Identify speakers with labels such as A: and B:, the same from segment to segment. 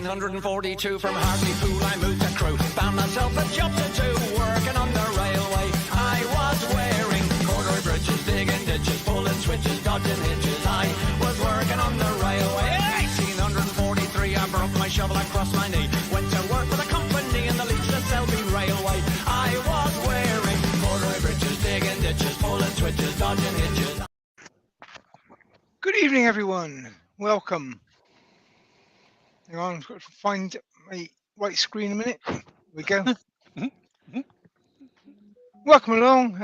A: 1942 from Hartlepool I moved to Crewe. Found myself a job to do, working on the railway. I was wearing corduroy bridges, digging ditches, pulling switches, dodging hitches. I was working on the railway. 1843 I broke my shovel across my knee. Went to work for the company in the Leeds to Selby Railway. I was wearing corduroy bridges, digging ditches, pulling switches, dodging hitches.
B: Good evening, everyone. Welcome. Hang on, I've got to find my right screen a minute. Here we go. Welcome along.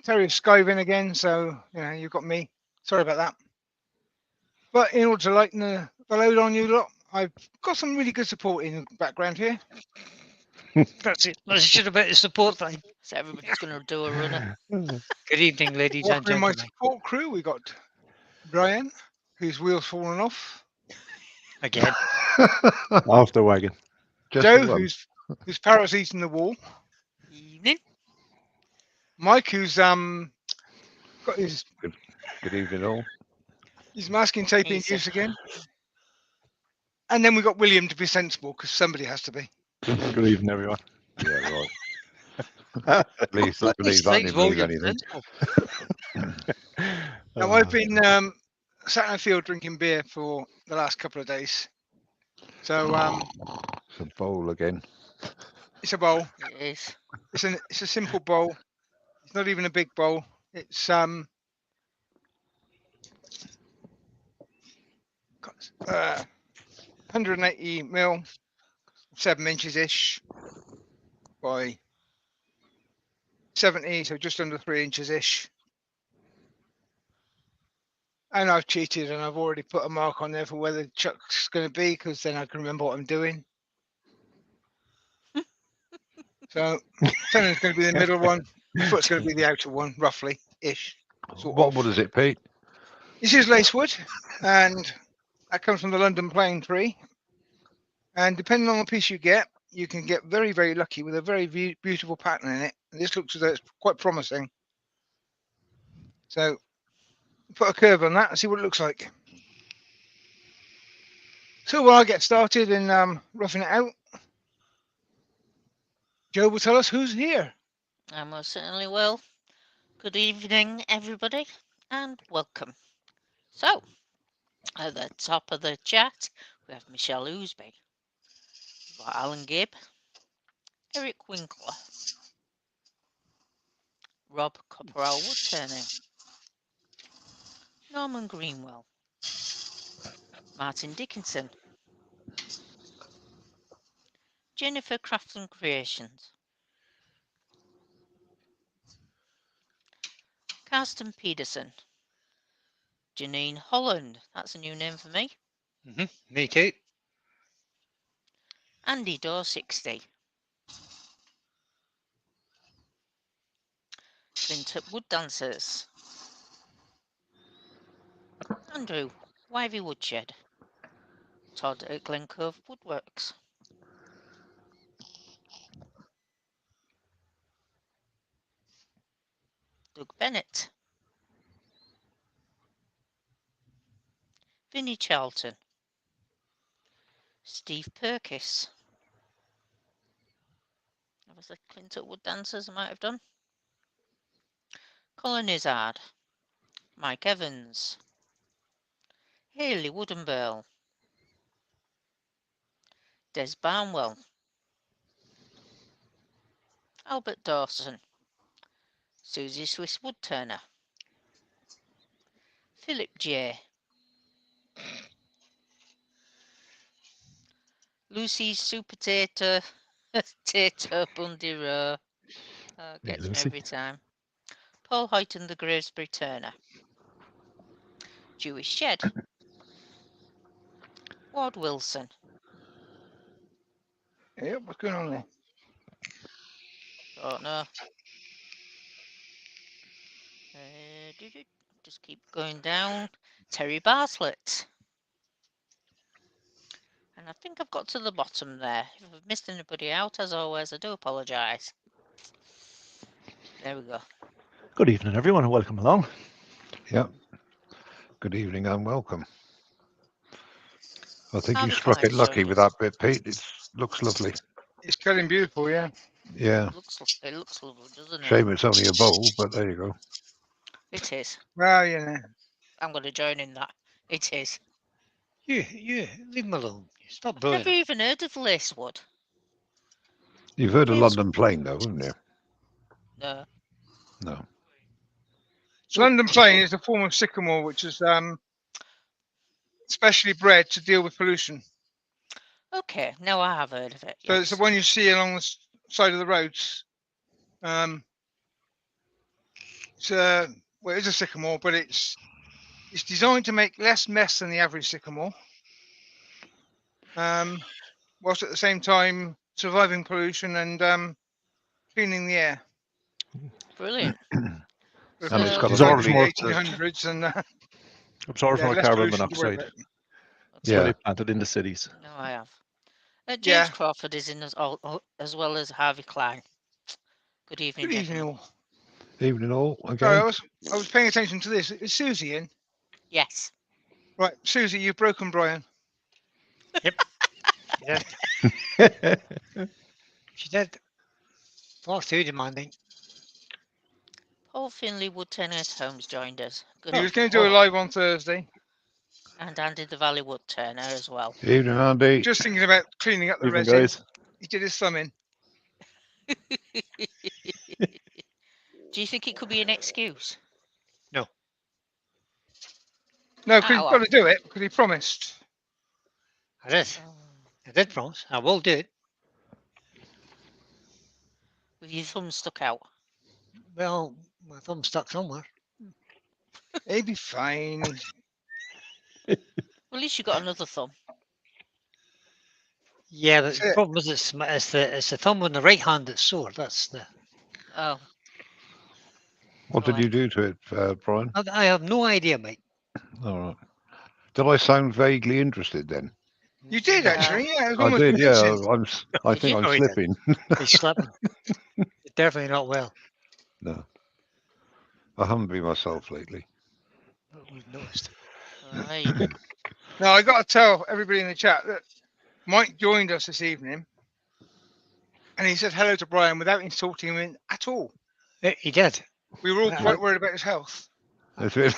B: Terry is skiving again, so you've got me. Sorry about that. But in order to lighten the load on you lot, I've got some really good support in the background here.
C: That's it. Let's should about the support thing.
D: So everybody's going to do a runner.
C: Good evening, ladies and
B: Welcome in my
C: gentlemen.
B: support crew. We got Brian, whose wheel's fallen off.
C: Again.
E: After wagon. Just
B: Joe,
E: the one.
B: whose parrot's eating the wall.
D: Evening.
B: Mike, who's got his
E: Good evening all.
B: masking tape in
D: He's
B: use again. And then we got William to be sensible, because somebody has to be.
E: Good evening everyone. Yeah, right. Please
C: These
E: believe I
C: things
E: didn't
C: will
E: believe
C: get
E: anything.
C: sensible.
B: Now, I've been sat in the field drinking beer for the last couple of days. So
E: It's a bowl again.
B: it's a bowl.
D: It is.
B: It's a simple bowl. It's not even a big bowl. It's 180 mil, 7 inches ish by 70, so just under 3 inches ish. And I've cheated and I've already put a mark on there for where the chuck's going to be, because then I can remember what I'm doing. So tenon's going to be the middle one, foot's going to be the outer one, roughly ish.
E: What wood is it, Pete?
B: This is lacewood, and that comes from the London plane tree. And depending on the piece you get, you can get very, very lucky with a very beautiful pattern in it. And this looks as though it's quite promising. So put a curve on that and see what it looks like. So while I get started in roughing it out, Joe will tell us who's here.
D: I most certainly will. Good evening, everybody, and welcome. So, at the top of the chat, we have Michelle Ousby, we've got Alan Gibb, Eric Winkler, Rob Copperell Woodturning, Norman Greenwell, Martin Dickinson, Jennifer Crafton Creations, Karsten Pedersen, Janine Holland, that's a new name for me,
C: Me too.
D: Andy Door 60, Clint at Wood Dancers, Andrew, Wivey Woodshed, Todd at Glen Cove Woodworks, Doug Bennett, Vinnie Charlton, Steve Perkis, that was the Clint at Wood Dancers I might have done, Colin Izzard, Mike Evans, Hayley Woodenburl, Des Barnwell, Albert Dawson, Susie Swiss Woodturner, Philip J, Lucy's Super Tater, Tater Bundy Row, gets me
E: Lucy.
D: every time, Paul Hoyton the Gravesbury Turner, Jewish Shed, Ward Wilson,
B: Yep, what's going on there?
D: don't know. Just keep going down. Terry Bartlett. And I think I've got to the bottom there. If I've missed anybody out, as always, I do apologise. There we go.
E: Good evening everyone and welcome along.
F: Yep. Good evening and welcome.
E: I think
D: How
E: you
D: the
E: struck it
D: clients
E: lucky
D: joined
E: with
D: us.
E: that bit, Pete. It looks lovely.
B: It's cutting beautiful, yeah.
E: Yeah.
D: It looks lovely, doesn't it?
E: Shame it's only a bowl, but there you go.
D: It is.
B: Well, you know.
D: I'm going to join in that. It is.
C: You, leave him alone. Stop
D: I've
C: bullying
D: never
C: him.
D: even heard of lacewood.
E: You've heard of
D: Feels-
E: London Plain, though, haven't you?
D: No.
E: No.
B: London plane is a form of sycamore which is specially bred to deal with pollution.
D: Okay, now I have heard of it.
B: So it's the
D: Yes.
B: one you see along the side of the roads. It's well, it's a sycamore, but it's designed to make less mess than the average sycamore, whilst at the same time surviving pollution and cleaning the air.
D: Brilliant.
B: Of
E: And
B: course,
E: it's
D: So,
B: it
E: got
B: was
E: a
B: designed
E: lovely.
B: in the
E: uh,
B: 1800s, and
F: Absorbs
B: yeah,
F: more
B: less
F: carbon
B: pollution to worry
F: monoxide.
B: about.
F: That's why
E: Yeah.
F: they planted in the cities.
D: no, I have. James
B: Yeah.
D: Crawford is in as well as Harvey Klein. Good evening,
B: Good evening,
D: gentlemen.
B: all.
E: Evening all
B: Sorry,
E: again.
B: I was paying attention to this. Is Susie in?
D: Yes.
B: Right, Susie, you've broken Brian.
C: She did. She did. Far too demanding.
D: Paul Finley Woodtennis Holmes joined us. Good
B: He was going
D: evening.
B: to do a live on Thursday.
D: And Andy the Valley Wood Turner as well.
E: Evening, Andy.
B: Just thinking about cleaning up the
F: Evening,
B: resin.
F: guys.
B: He did his thumb in.
D: Do you think it could be an excuse?
B: No, because he's
D: Oh,
B: got to do it because he promised.
C: I did. I did promise. I will do it.
D: with your thumb stuck out.
C: Well, my thumb's stuck somewhere.
B: He'd be fine.
D: Well, at least you got another thumb.
C: Yeah, but
B: That's
C: the
B: it.
C: problem is it's the thumb on the right hand that's sore. That's the.
D: Oh,
E: What did
D: right.
E: you do to it, Brian?
C: I have no idea, mate.
E: All right. Did I sound vaguely interested then?
B: You did
C: No,
B: actually, yeah. It was
E: I
B: almost
E: did, yeah.
B: convincing.
E: I
D: Did
E: think
D: you?
E: I'm
C: Oh, he did.
E: slipping.
C: He's slipping. He's definitely not well.
E: No. I haven't been myself lately.
C: We've noticed.
D: Right.
B: No, I got to tell everybody in the chat that Mike joined us this evening, and he said hello to Brian without insulting him at all.
C: He did.
B: We were all
C: Yeah.
B: quite worried about his health.
E: That's it.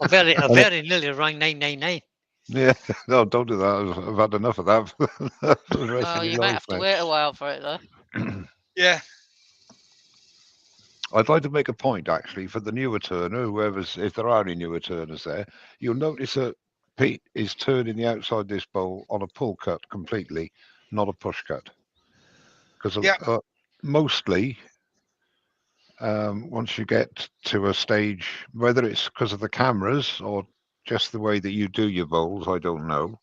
C: I very nearly rang 999.
E: Yeah, no, don't do that. I've had enough of that for the rest
D: Oh,
E: of
D: you
E: my
D: might
E: life
D: have to
E: now.
D: wait a while for it, though.
B: Yeah.
E: I'd like to make a point actually for the newer turner, whoever's, if there are any newer turners there, you'll notice that Pete is turning the outside of this bowl on a pull cut completely, not a push cut. Because
B: Yeah.
E: mostly, once you get to a stage, whether it's because of the cameras or just the way that you do your bowls, I don't know.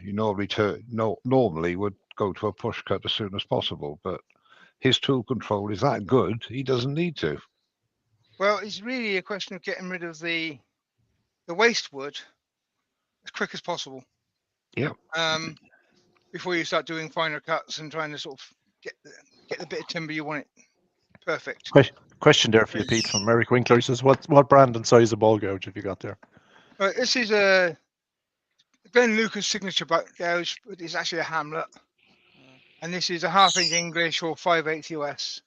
E: You normally would go to a push cut as soon as possible, but his tool control is that good, he doesn't need to.
B: Well, it's really a question of getting rid of the waste wood as quick as possible.
E: Yep.
B: Before you start doing finer cuts and trying to sort of get the bit of timber you want it perfect.
F: Question there for you, Pete, from Eric Winkler. He says, what brand and size of ball gouge have you got there?
B: Right, this is a Glenn Lucas signature gouge, but it's actually a Hamlet. And this is a 1/2 inch English or 5/8 US.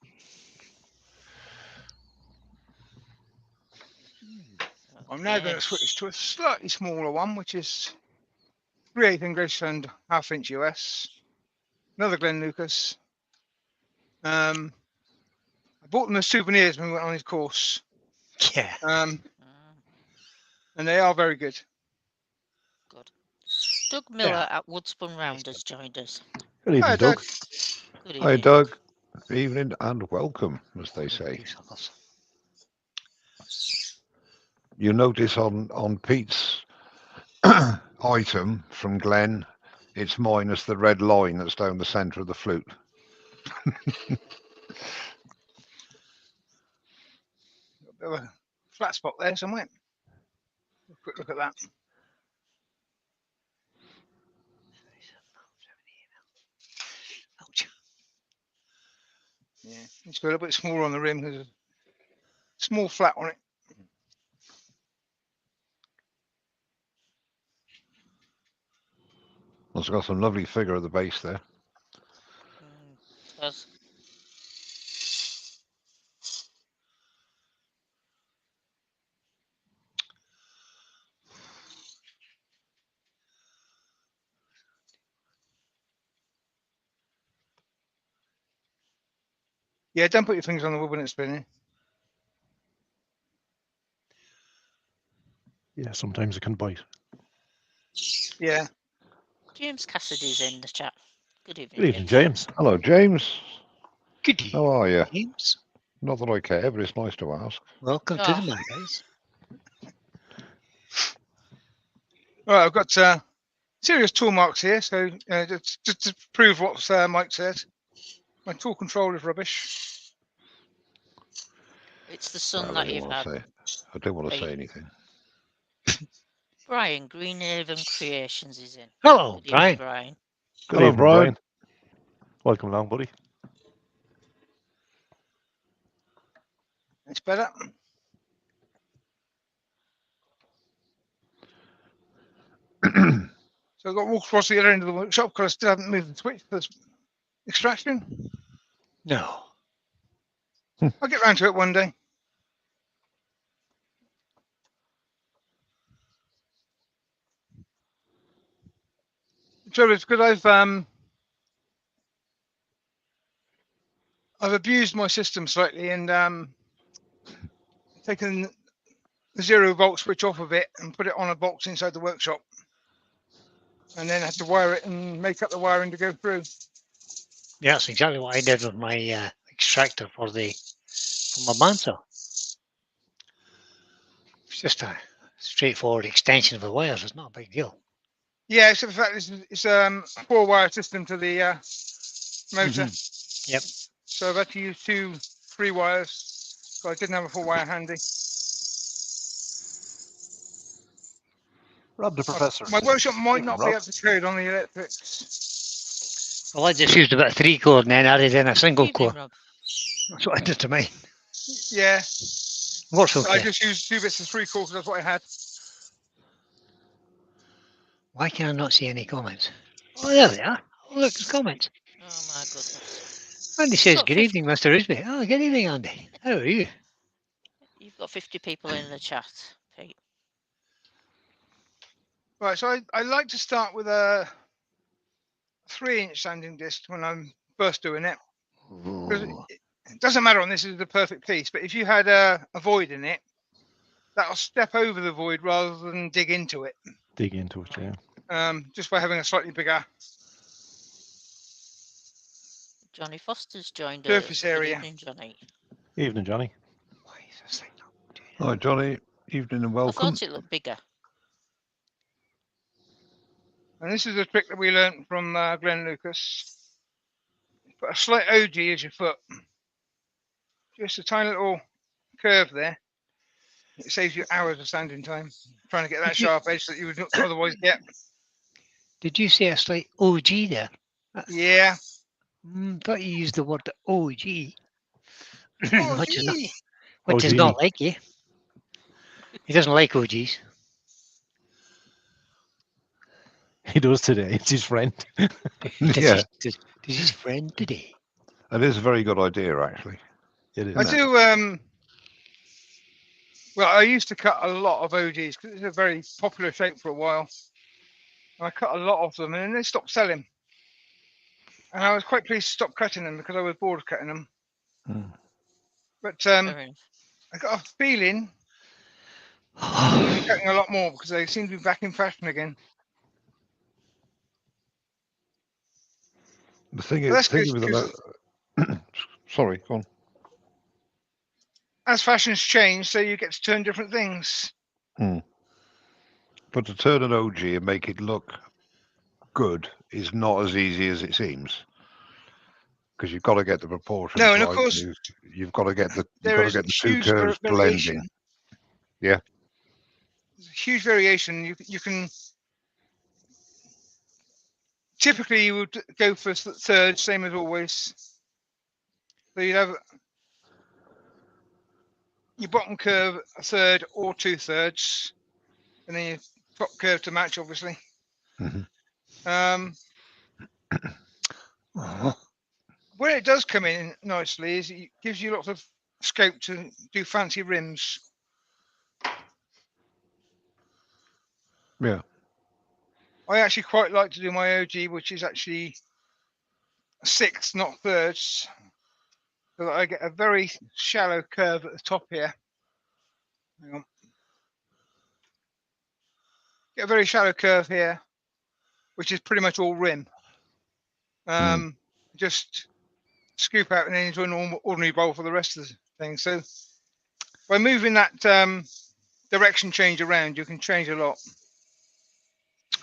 B: I'm now going to switch to a slightly smaller one, which is 3/8 English and 1/2 inch US. Another Glenn Lucas. I bought them as souvenirs when we went on his course.
C: Yeah.
B: And they are very good.
D: Good. Doug Miller at Woodspun Rounders joined us.
E: Good evening,
B: Hi,
E: Doug.
D: Good
E: Hi,
D: evening.
E: Doug. Evening and welcome, as they say. You notice on Pete's item from Glenn, it's minus the red line that's down the centre of the flute.
B: A bit of a flat spot there somewhere. A quick look at that.
C: Ouch.
B: Yeah, it's got a little bit smaller on the rim. There's a small flat on it.
E: It's got some lovely figure at the base there.
D: It does.
B: Yeah, don't put your fingers on the wood when it's spinning.
F: Yeah, sometimes it can bite.
B: Yeah.
D: James Cassidy's in the chat. Good evening.
F: Good evening,
D: James.
F: James.
E: Hello, James.
C: Good
E: How are you?
C: James.
E: Not that I care, but it's nice to ask.
C: Welcome to the Mondays.
B: All right, I've got serious tool marks here, so just to prove what Mike says. My tool control is rubbish.
D: It's the
E: Well,
D: sun
E: I
D: that
E: don't
D: you've
E: want
D: had.
E: to say. I don't want to say
D: Right.
E: anything.
D: Brian, Greenhaven Creations is in.
C: Hello,
D: Good evening,
C: Brian.
D: Brian.
F: Good
E: Hello,
F: evening,
E: Brian.
F: Welcome along, buddy.
B: It's better. So I've got to walk across the other end of the workshop because I still haven't moved the switch for this extraction.
C: No.
B: I'll get round to it one day. The trouble is because I've abused my system slightly and taken the 0-volt switch off of it and put it on a box inside the workshop, and then had to wire it and make up the wiring to go through.
C: Yeah, that's exactly what I did with my extractor for my bandsaw. It's just a straightforward extension of the wires. It's not a big deal.
B: Yeah, except for the fact it's a 4-wire system to the motor.
C: Yep.
B: So I've had to use 2 3 wires. So I didn't have a 4-wire handy.
F: Rob the Professor.
B: My workshop might
F: Evening,
B: not be
F: Rob.
B: up to code on the electrics.
C: Well, I just used a bit of 3-core and then added in a single
D: Evening,
C: core.
D: Rob.
C: That's what I did to mine.
B: Yeah,
C: Works
B: I
C: okay.
B: just used 2 bits of 3-core because that's what I had.
C: Why can I not see any comments? Oh, there they are. Oh, look, there's comments.
D: Oh my goodness.
C: Andy says,
D: Got
C: good
D: 50
C: evening, Mr. Risby. Oh, good evening, Andy. How are you?
D: You've got 50 people in the chat, Pete.
B: Right, so I like to start with a 3-inch sanding disc when I'm first doing it. Because
C: Ooh.
B: it doesn't matter on this is the perfect piece, but if you had a void in it, that'll step over the void rather than dig into it.
F: Dig into it, yeah.
B: Just by having a slightly bigger
D: Johnny Foster's joined
B: surface
D: us. Good
B: area.
D: evening, Johnny.
F: Evening, Johnny.
C: Why is this thing not doing it?
E: Hi, Johnny. Evening and
D: I
E: welcome.
D: thought it looked bigger.
B: And this is a trick that we learned from Glenn Lucas. Put a slight OG as your foot. Just a tiny little curve there. It saves you hours of sanding time trying to get that
C: Did you-
B: sharp edge that you would otherwise get.
C: Did you say a slight OG there?
B: Yeah.
C: Thought you used the word OG.
B: Oh,
C: which is not,
B: gee.
C: which is
F: OG.
C: not like you. He doesn't like OGs.
F: He does today. It's his friend.
E: Yeah,
C: Does his friend today?
E: it is a very good idea, actually.
F: It is.
B: I do. Well, I used to cut a lot of OGs because it's a very popular shape for a while. I cut a lot of them, and then they stopped selling. And I was quite pleased to stop cutting them because I was bored of cutting them.
F: Mm.
B: But
D: Fair enough.
B: I got a feeling I'm going to be cutting a lot more because they seem to be back in fashion again.
E: The thing
B: But
E: is,
B: that's
E: thing
B: good
E: with
B: because
E: the sorry, go on.
B: as fashions change, so you get to turn different things.
E: But to turn an OG and make it look good is not as easy as it seems, because you've got to get the proportions
B: No, and
E: right.
B: of course
E: You've got to get the
B: there is
E: 2
B: huge
E: curves
B: variation.
E: blending. Yeah.
B: There's a huge variation. You can typically you would go for thirds, same as always. So you'd have your bottom curve a third or 2/3, and then your top curve to match, obviously.
E: Mhm.
B: Where it does come in nicely is it gives you lots of scope to do fancy rims.
E: Yeah.
B: I actually quite like to do my OG, which is actually sixths, not thirds, so that I get a very shallow curve at the top here. Hang on. Get a very shallow curve here, which is pretty much all rim. Just scoop out and then into an ordinary bowl for the rest of the thing. So by moving that direction change around, you can change a lot.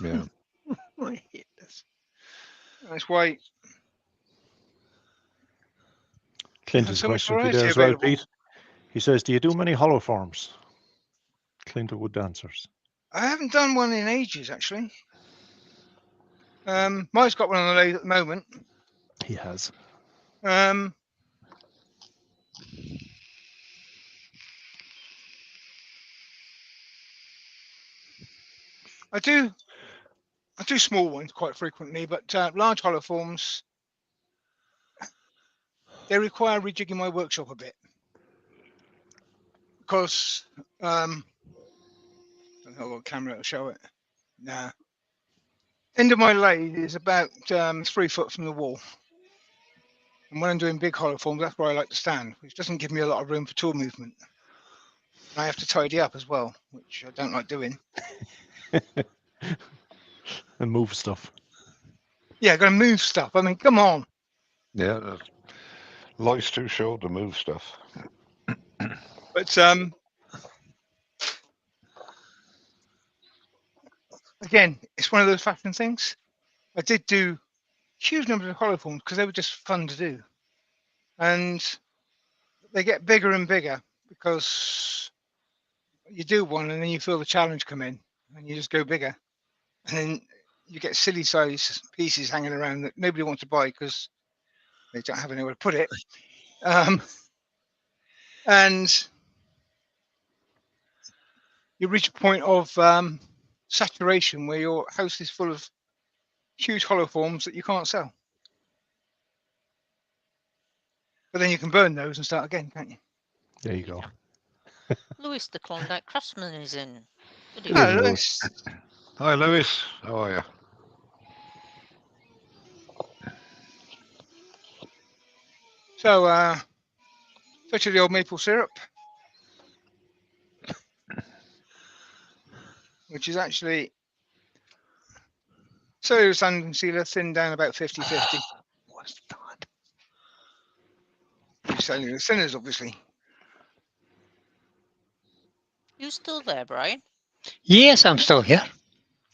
E: Yeah.
C: I hate this.
B: That's why
F: Clint
B: have
F: has a
B: so much
F: question for you there
B: variety
F: as well,
B: available.
F: Pete. He says, do you do many hollow forms? Clint of Wood Dancers.
B: I haven't done one in ages, actually. Mike's got one on the lathe at the moment.
F: He has.
B: I do small ones quite frequently, but large hollow forms, they require rejigging my workshop a bit. Because I don't know what camera will show it. Nah. End of my lathe is about 3 foot from the wall. And when I'm doing big hollow forms, that's where I like to stand, which doesn't give me a lot of room for tool movement. And I have to tidy up as well, which I don't like doing.
F: And move stuff.
B: Yeah, got to move stuff. I mean, come on.
E: Yeah. Life's too short to move stuff.
B: But again, it's one of those fashion things. I did do huge numbers of hollow forms because they were just fun to do. And they get bigger and bigger because you do one and then you feel the challenge come in and you just go bigger. And then you get silly size pieces hanging around that nobody wants to buy because they don't have anywhere to put it. And you reach a point of saturation where your house is full of huge hollow forms that you can't sell. But then you can burn those and start again, can't you?
F: There you go.
D: Lewis the Klondike Craftsman is in. Good
F: Good
D: evening.
F: evening,
B: Hello,
F: Lewis.
E: Hi, Lewis. How are you?
B: So, touch of the old maple syrup, which is actually cellulose sand concealer thinned down about 50-50.
C: What's that?
B: Cellulose thinners, obviously.
D: You still there, Brian?
C: Yes, I'm still here.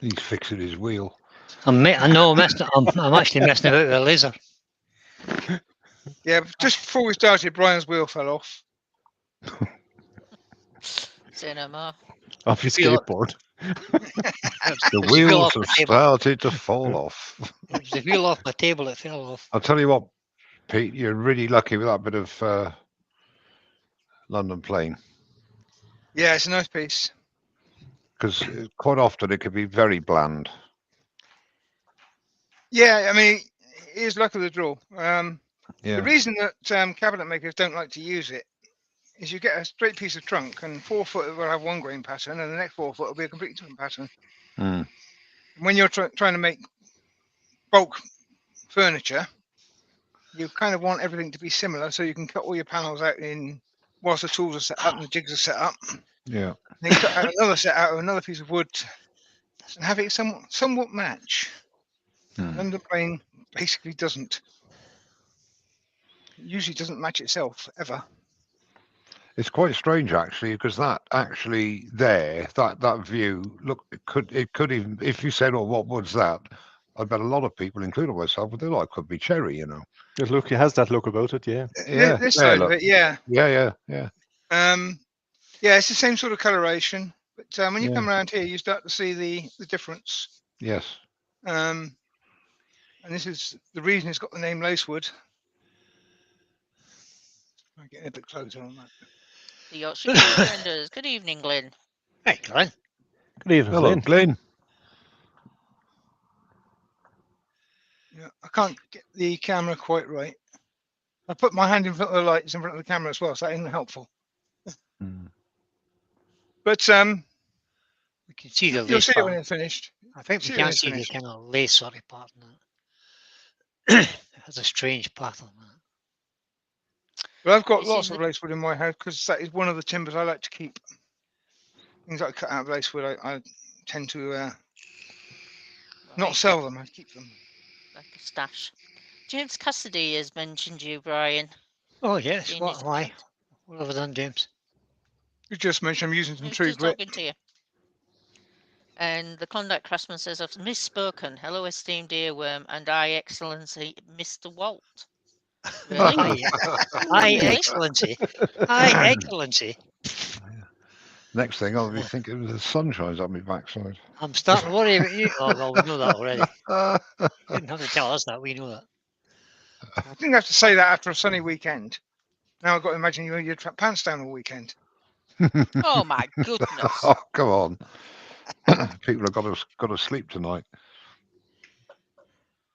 E: He's fixing his wheel.
C: I know I'm actually messing about with a laser.
B: Yeah, just before we started, Brian's wheel fell off.
D: Cinema.
F: Off his
C: Feel it.
F: skateboard.
E: The
C: If you feel
E: wheels
C: off
E: have
C: the table.
E: started to fall off.
C: It was the wheel off my table, it fell off.
E: I'll tell you what, Pete, you're really lucky with that bit of London plane,
B: Yeah, it's a nice piece.
E: because quite often it can be very bland.
B: Yeah, I mean, it is luck of the draw. The
E: Yeah.
B: reason that cabinet makers don't like to use it is you get a straight piece of trunk and 4 foot will have one grain pattern and the next 4 foot will be a completely different pattern.
E: Mm.
B: When you're trying to make bulk furniture, you kind of want everything to be similar so you can cut all your panels out in whilst the tools are set up and the jigs are set up.
E: Yeah.
B: Then cut out another set out of another piece of wood and have it somewhat match.
E: Mm.
B: London plane basically doesn't. It usually doesn't match itself ever.
E: It's quite strange actually, because that actually that view, look, it could even, if you said, "Oh, what wood's that?" I bet a lot of people, including myself, would think, "Oh, it could be cherry," you know.
F: It look, it has that look about it, yeah.
E: Yeah.
B: This
E: Yeah,
B: side of
E: look.
B: it, yeah.
E: Yeah.
B: Yeah, it's the same sort of coloration, but when you
E: Yeah.
B: come around here, you start to see the difference.
E: Yes.
B: And this is the reason it's got the name Lacewood. I'm getting a bit closer on that.
D: The Yorkshire Woodbenders. Good evening, Glenn.
C: Hey, Glenn.
F: Good evening,
E: Hello,
F: Glenn.
E: Glenn.
B: Yeah, I can't get the camera quite right. I put my hand in front of the lights in front of the camera as well, so that isn't helpful.
F: Mm.
B: But
C: We can see the
B: you'll
C: lace
B: see it when
C: pattern.
B: it's finished.
C: I think we
B: see it when
C: can
B: it's
C: see the
B: finished.
C: kind of lace sort of pattern. It has a strange pattern.
B: But I've got
D: You see
B: lots of
D: the-
B: lacewood in my house because that is one of the timbers I like to keep. Things I cut out of lacewood, I tend to not
D: Right,
B: sell them. I keep them.
D: like a stash. James Cassidy has mentioned you, Brian.
C: Oh yes,
D: Seeing
C: what
D: his
C: am I?
D: comment.
C: What have I done, James?
B: You just mentioned I'm using some
D: Who's
B: true
D: just
B: grit.
D: talking to you? And the Klondike Craftsman says, I've misspoken. Hello, esteemed earworm, and I, Excellency, Mr. Walt. Really?
C: Aye,
D: Really?
C: Excellency. Aye, Excellency.
E: Next thing I'll be thinking the sun shines on my backside.
C: I'm starting to worry about you. Oh, well, we know that already. You didn't have to tell us that. We know that.
B: I didn't have to say that after a sunny weekend. Now I've got to imagine you had your pants down all weekend.
D: Oh my goodness.
E: Oh, come on. People have got to sleep tonight.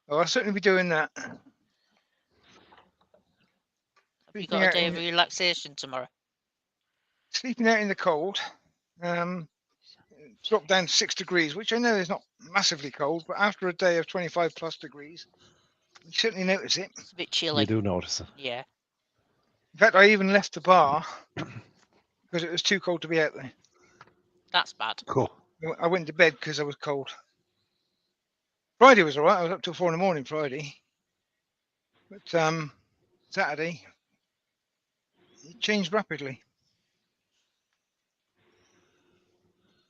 B: Oh, I'll certainly be doing that.
D: Have you
B: Sleeping
D: got a
B: out
D: day
B: in
D: of relaxation tomorrow?
B: sleeping out in the cold. Dropped down to 6 degrees, which I know is not massively cold, but after a day of 25 plus degrees, you certainly notice it.
D: It's a bit chilly.
F: You do notice it.
D: Yeah.
B: In fact, I even left the bar because it was too cold to be out there.
D: That's bad.
F: Cool.
B: I went to bed because I was cold. Friday was all right. I was up till 4 in the morning Friday. But Saturday, it changed rapidly.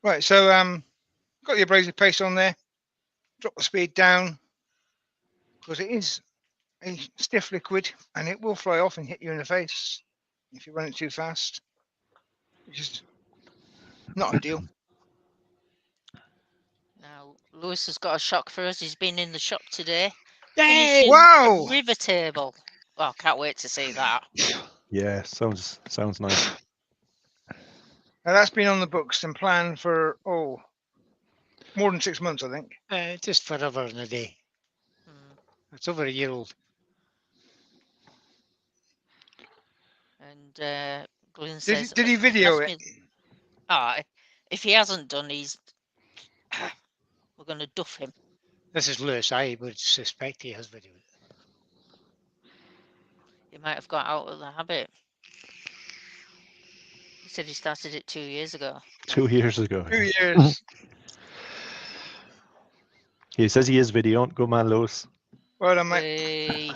B: Right, so got the abrasive paste on there. Drop the speed down because it is a stiff liquid and it will fly off and hit you in the face if you run it too fast, which is not ideal.
D: Now, Lewis has got a shock for us. He's been in the shop today.
C: Yay!
D: Finishing
B: Wow!
D: a river table. Oh, can't wait to see that.
F: Yeah, sounds nice.
B: Now that's been on the books and planned for more than 6 months, I think.
C: Just forever and a day.
D: Hmm.
C: It's over a year old.
D: And Glyn
B: Did
D: says,
B: he video
D: "Ask
B: it?
D: me-" Ah, if he hasn't done, we're going to duff him.
C: This is Lewis. I would suspect he has videoed it.
D: He might have got out of the habit. He said he started it 2 years ago.
F: 2 years ago.
B: 2 years.
F: He says he is video. Good man, Lewis.
B: Well done, mate.
D: Hey,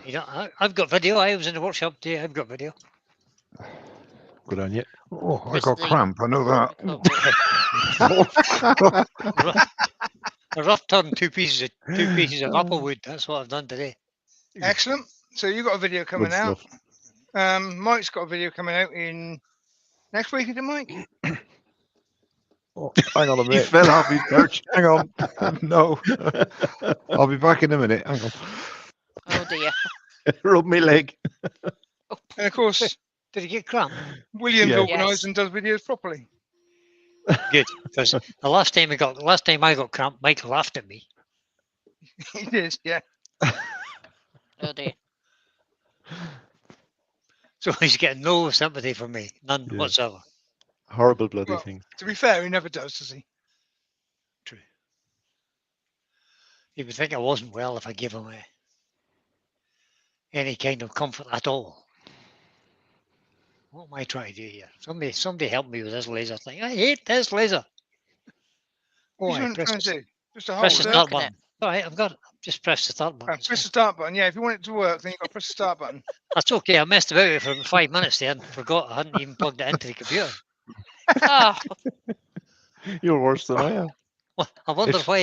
C: You know, I've got video. I was in the workshop today. I've got video.
F: Good on you.
E: Oh, I
D: Chris
E: got
D: Lee.
E: cramp. I know that.
D: recovery.
C: A rough turn, two pieces of applewood. That's what I've done today.
B: Excellent. So you got a video coming
F: Good
B: out.
F: stuff.
B: Mike's got a video coming out in next week, is it, Mike?
F: Oh, hang on a
E: He
F: minute.
E: fell off his perch. Hang on. No. I'll be back in a minute. Hang on.
D: Oh dear.
F: Rub me leg.
B: And of course,
C: Did he get cramp?
B: William's
F: Yeah.
B: organised
D: Yes.
B: and does videos properly.
C: Good, because the last time I got cramp, Mike laughed at me.
B: He did, yeah.
D: Oh dear.
C: So he's getting no sympathy from me, none
F: Yeah.
C: whatsoever.
F: Horrible bloody
B: Well,
F: thing.
B: To be fair, he never does he?
C: True. He would think I wasn't well if I gave him any kind of comfort at all. What am I trying to do here? Somebody help me with this laser thing. I hate this laser. Oh,
B: What are
C: I
B: you
C: press
B: trying to do? Just a
C: press the
B: hold
C: start
D: Working
C: button. All right, I've got it. Just press the start button. It's
B: Press the
C: fine.
B: start button. Yeah, if you want it to work, then you've got to press the start button.
C: That's okay. I messed about with it for about 5 minutes there and forgot I hadn't even plugged it into the computer.
D: Oh,
F: You're worse than I am.
C: Well, I wonder
E: It's-
C: why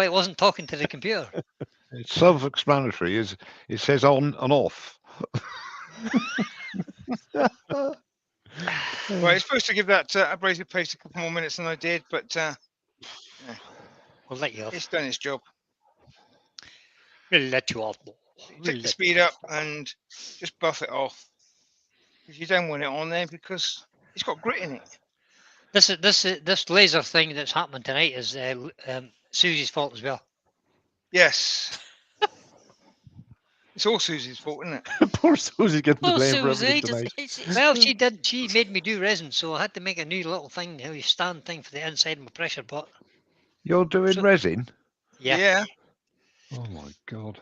C: it wasn't talking to the computer.
E: It's self-explanatory. It says on and off.
B: Well, it's supposed to give that abrasive paste a couple more minutes than I did, but
C: We'll let you off.
B: it's done its job.
C: We'll let you off.
B: Take the speed up and just buff it off. Because you don't want it on there because it's got grit in it.
C: This laser thing that's happening tonight is Susie's fault as well.
B: Yes. It's all Susie's fault, isn't it?
F: Poor Susie's getting the
D: Poor
F: blame for
D: Susie.
F: everything tonight.
C: Well, she did. She made me do resin, so I had to make a new little thing, how you stand thing for the inside of my pressure pot.
E: You're doing
C: So-
E: resin?
C: Yeah,
E: Oh my god.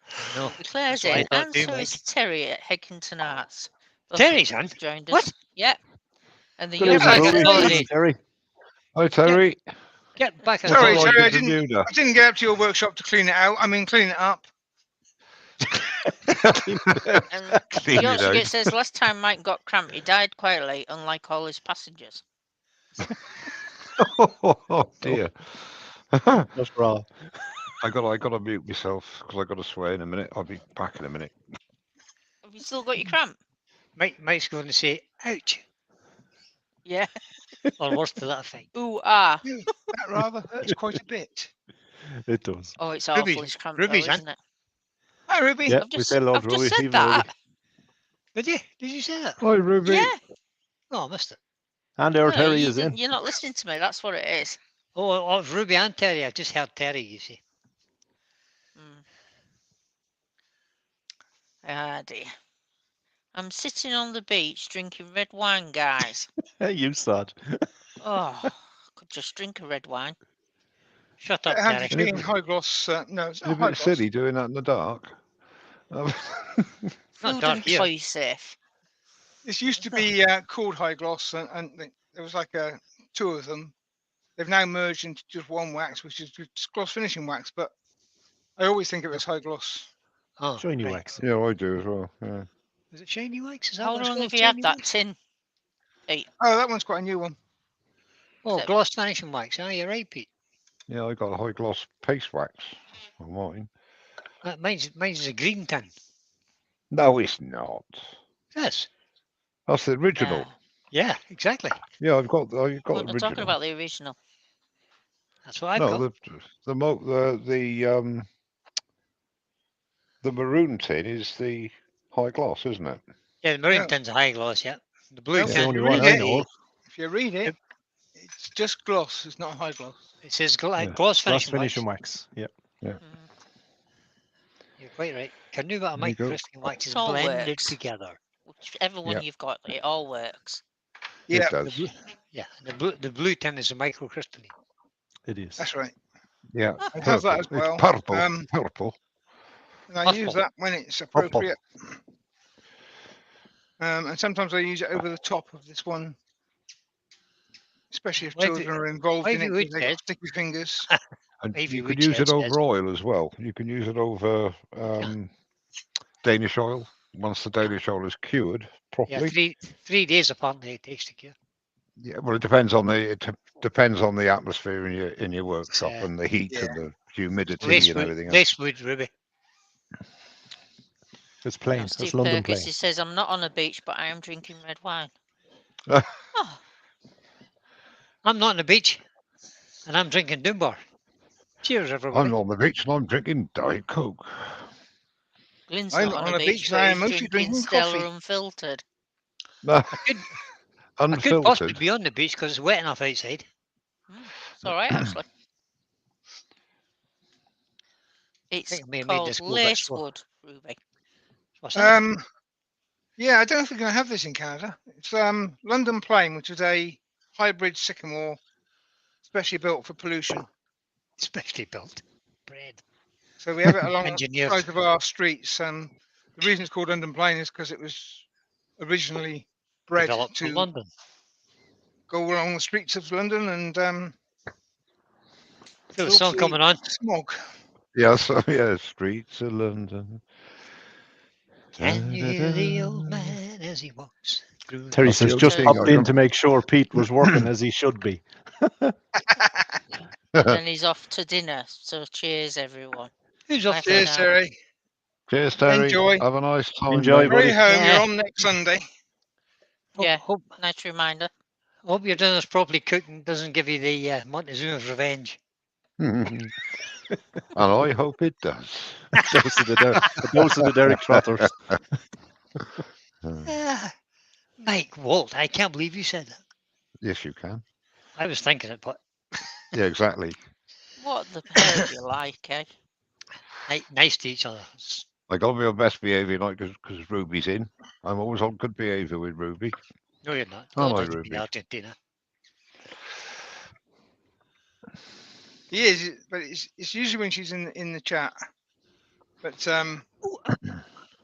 C: I know.
D: Declares
C: That's what I
D: in,
C: thought
D: and
C: too,
D: so
C: Mike.
D: is Terry at Heckington Arts. Both
C: Terry's
D: of them
C: on?
D: have joined
C: What?
D: us. Yeah. And the
F: Good
D: young
F: evening,
C: back
D: lady
C: in
F: Ruby.
C: the
F: Good
C: holiday.
F: evening, Terry.
E: Hi Terry.
C: Get back in
F: What's
C: the
B: Sorry,
F: all
C: holiday.
B: Terry, I
F: right,
B: didn't.
E: Bermuda.
B: I didn't get up to your workshop to clean it out. I mean, clean it up.
D: And
E: Clean it
D: Yorkshire
E: out.
D: says last time Mike got cramp, he died quietly, unlike all his passengers.
E: Oh dear. I
F: That's raw.
E: gotta mute myself because I gotta swear in a minute. I'll be back in a minute.
D: Have you still got your cramp?
C: Mike's going to say, ouch,
D: Yeah.
C: or worse to that effect.
D: Ooh, ah.
B: Yeah, that rather hurts quite a bit.
F: It does.
D: Oh, it's
C: Ruby's-
D: awful, his cramp,
C: Ruby's
D: though,
C: in.
D: isn't it?
B: Hi, Ruby.
F: Yeah,
D: I've
F: we
D: just,
F: say hello
D: I've
F: to
D: just
F: Ruby.
D: said
F: Evening,
D: that.
F: Ruby.
C: Did you? Did you say that?
E: Hi Ruby.
D: Yeah.
C: Oh, I missed it.
F: And our
D: No,
F: Terry
D: you
F: is in.
D: didn't- You're not listening to me. That's what it is.
C: Oh, it's Ruby and Terry. I just heard Terry, you see.
D: Mm. Ah, dear. I'm sitting on the beach drinking red wine, guys.
F: You sad.
D: Oh, I could just drink a red wine.
C: Shut up,
B: Handy
C: Terry.
B: clean high gloss. No, it's
E: It's a
B: not high
E: bit
B: gloss.
E: silly doing that in the dark.
C: Not
D: Food
C: dark
D: and
C: here.
D: toy safe.
B: This used to be called high gloss, and there was like two of them. They've now merged into just one wax, which is just gloss finishing wax. But I always think of it as high gloss.
C: Oh,
F: Shiny
C: right.
F: wax.
E: Yeah, I do as well. Yeah.
C: Is it shiny wax? Is that
D: How
C: what it's
D: long
C: called?
D: have you had
C: Shiny
D: that
C: wax?
D: tin?
B: Oh, that one's quite a new one.
C: Oh,
D: So-
C: gloss finishing wax. Oh, you're right, Pete.
E: Yeah, I got a high gloss paste wax on mine.
C: Mine's a green tin.
E: No, it's not.
C: Yes.
E: That's the original.
D: Yeah.
C: Yeah, exactly.
E: Yeah, I've got the
D: We're
E: original.
D: not talking about the original.
C: That's what I've
E: No,
C: got.
E: the maroon tin is the high gloss, isn't it?
C: Yeah, the maroon
B: No.
C: tin's a high gloss, yeah. The blue
B: No,
F: It's
B: if
F: the
C: tin.
F: only
B: you
F: one
B: read
F: I
B: it,
F: know of.
B: if you read it, it's just gloss. It's not high gloss.
C: It says
E: Yeah.
C: gloss
F: Glass
C: finishing wax.
F: finishing wax. Yeah.
D: Mm.
C: You're quite right. Canova and
E: There you go.
C: microcrystalline wax is
D: It all
C: blended
D: works.
C: together.
D: Whichever one
E: Yeah.
D: you've got, it all works.
B: Yeah,
E: It does.
C: Yeah, the blue tin is a microcrystalline.
F: It is.
B: that's right.
E: Yeah.
B: I have that as
E: Purple.
B: well.
E: It's purple.
B: Um,
E: Purple.
B: And I use
C: Purple.
B: that when it's appropriate. And sometimes I use it over the top of this one, especially if
C: Why have
B: children are involved
C: why
B: in
C: have
B: it
C: you
B: because they've
C: said-
B: got sticky fingers.
E: And
C: Ivy
E: you could
C: Woodshed
E: use it over
C: says-
E: oil as well. You can use it over Danish oil. Once the Danish oil is cured
C: Yeah,
E: properly.
C: 3 days apparently it takes to cure.
E: Yeah, well, it depends on the atmosphere in your workshop
C: Yeah.
E: and the heat
B: Yeah.
E: and the humidity
C: Lace
E: and
C: wood,
E: everything else.
C: lace wood, Ruby.
F: It's plain.
D: Now,
F: It's
D: Steve
F: London
D: Perkins,
F: plain.
D: he says, I'm not on a beach, but I am drinking red wine. Oh,
C: I'm not on the beach, and I'm drinking Dunbar. Cheers, everybody.
E: I'm on the beach and I'm drinking Diet Coke.
D: Glyn's
B: I'm
D: not
B: not
D: on a beach,
B: and I
D: but
B: am
D: he's
B: mostly
D: drinking
B: drinking
D: Stella
B: coffee.
D: Unfiltered.
E: No,
C: I could possibly
E: unfiltered.
C: be on the beach because it's wet enough outside.
D: It's all right, actually. It's
C: think I may have made
D: called
C: this go a bit slow.
D: Lacewood, Ruby.
C: What's that?
B: Yeah, I don't know if we're going to have this in Canada. It's London Plain, which is a hybrid sycamore, specially built for pollution.
C: Specially built bread.
B: So we have it along the
C: Engineered.
B: sides of our streets. The reason it's called London Plain is because it was originally bred
C: Developed for
B: to
C: London.
B: go along the streets of London and
C: Feel the song
B: filthy
C: coming on.
B: smog.
E: Yeah, so yeah, streets of London.
C: Can you hear the old man as he walks through?
F: Terry
E: That's the
F: says
E: only
F: just
E: thing
F: popped
E: I
F: in
E: can-
F: to make sure Pete was working as he should be.
D: And then he's off to dinner. So cheers, everyone.
C: Who's off
D: Bye for
C: there?
B: Cheers,
D: now.
B: Terry.
E: Cheers, Terry.
B: Enjoy.
E: Have a nice time.
F: Enjoy,
E: mate.
F: buddy.
B: Hurry home.
C: Yeah.
B: You're on next Sunday.
D: Yeah.
C: Hope
D: Nice reminder.
C: your dinner's properly cooked and doesn't give you the Montezuma's revenge.
E: And I hope it does.
F: Dose of the Derek Trotters.
C: Mike Walt, I can't believe you said that.
E: Yes, you can.
C: I was thinking it, but
E: Yeah, exactly.
D: What the hell do you like, eh?
C: nice to each other.
E: I got to be on best behaviour night because Ruby's in. I'm always on good behaviour with Ruby.
C: No, you're not.
E: Oh,
C: Don't
E: my
C: have to be
E: Ruby.
C: in Argentina.
B: He is, but it's usually when she's in the chat. But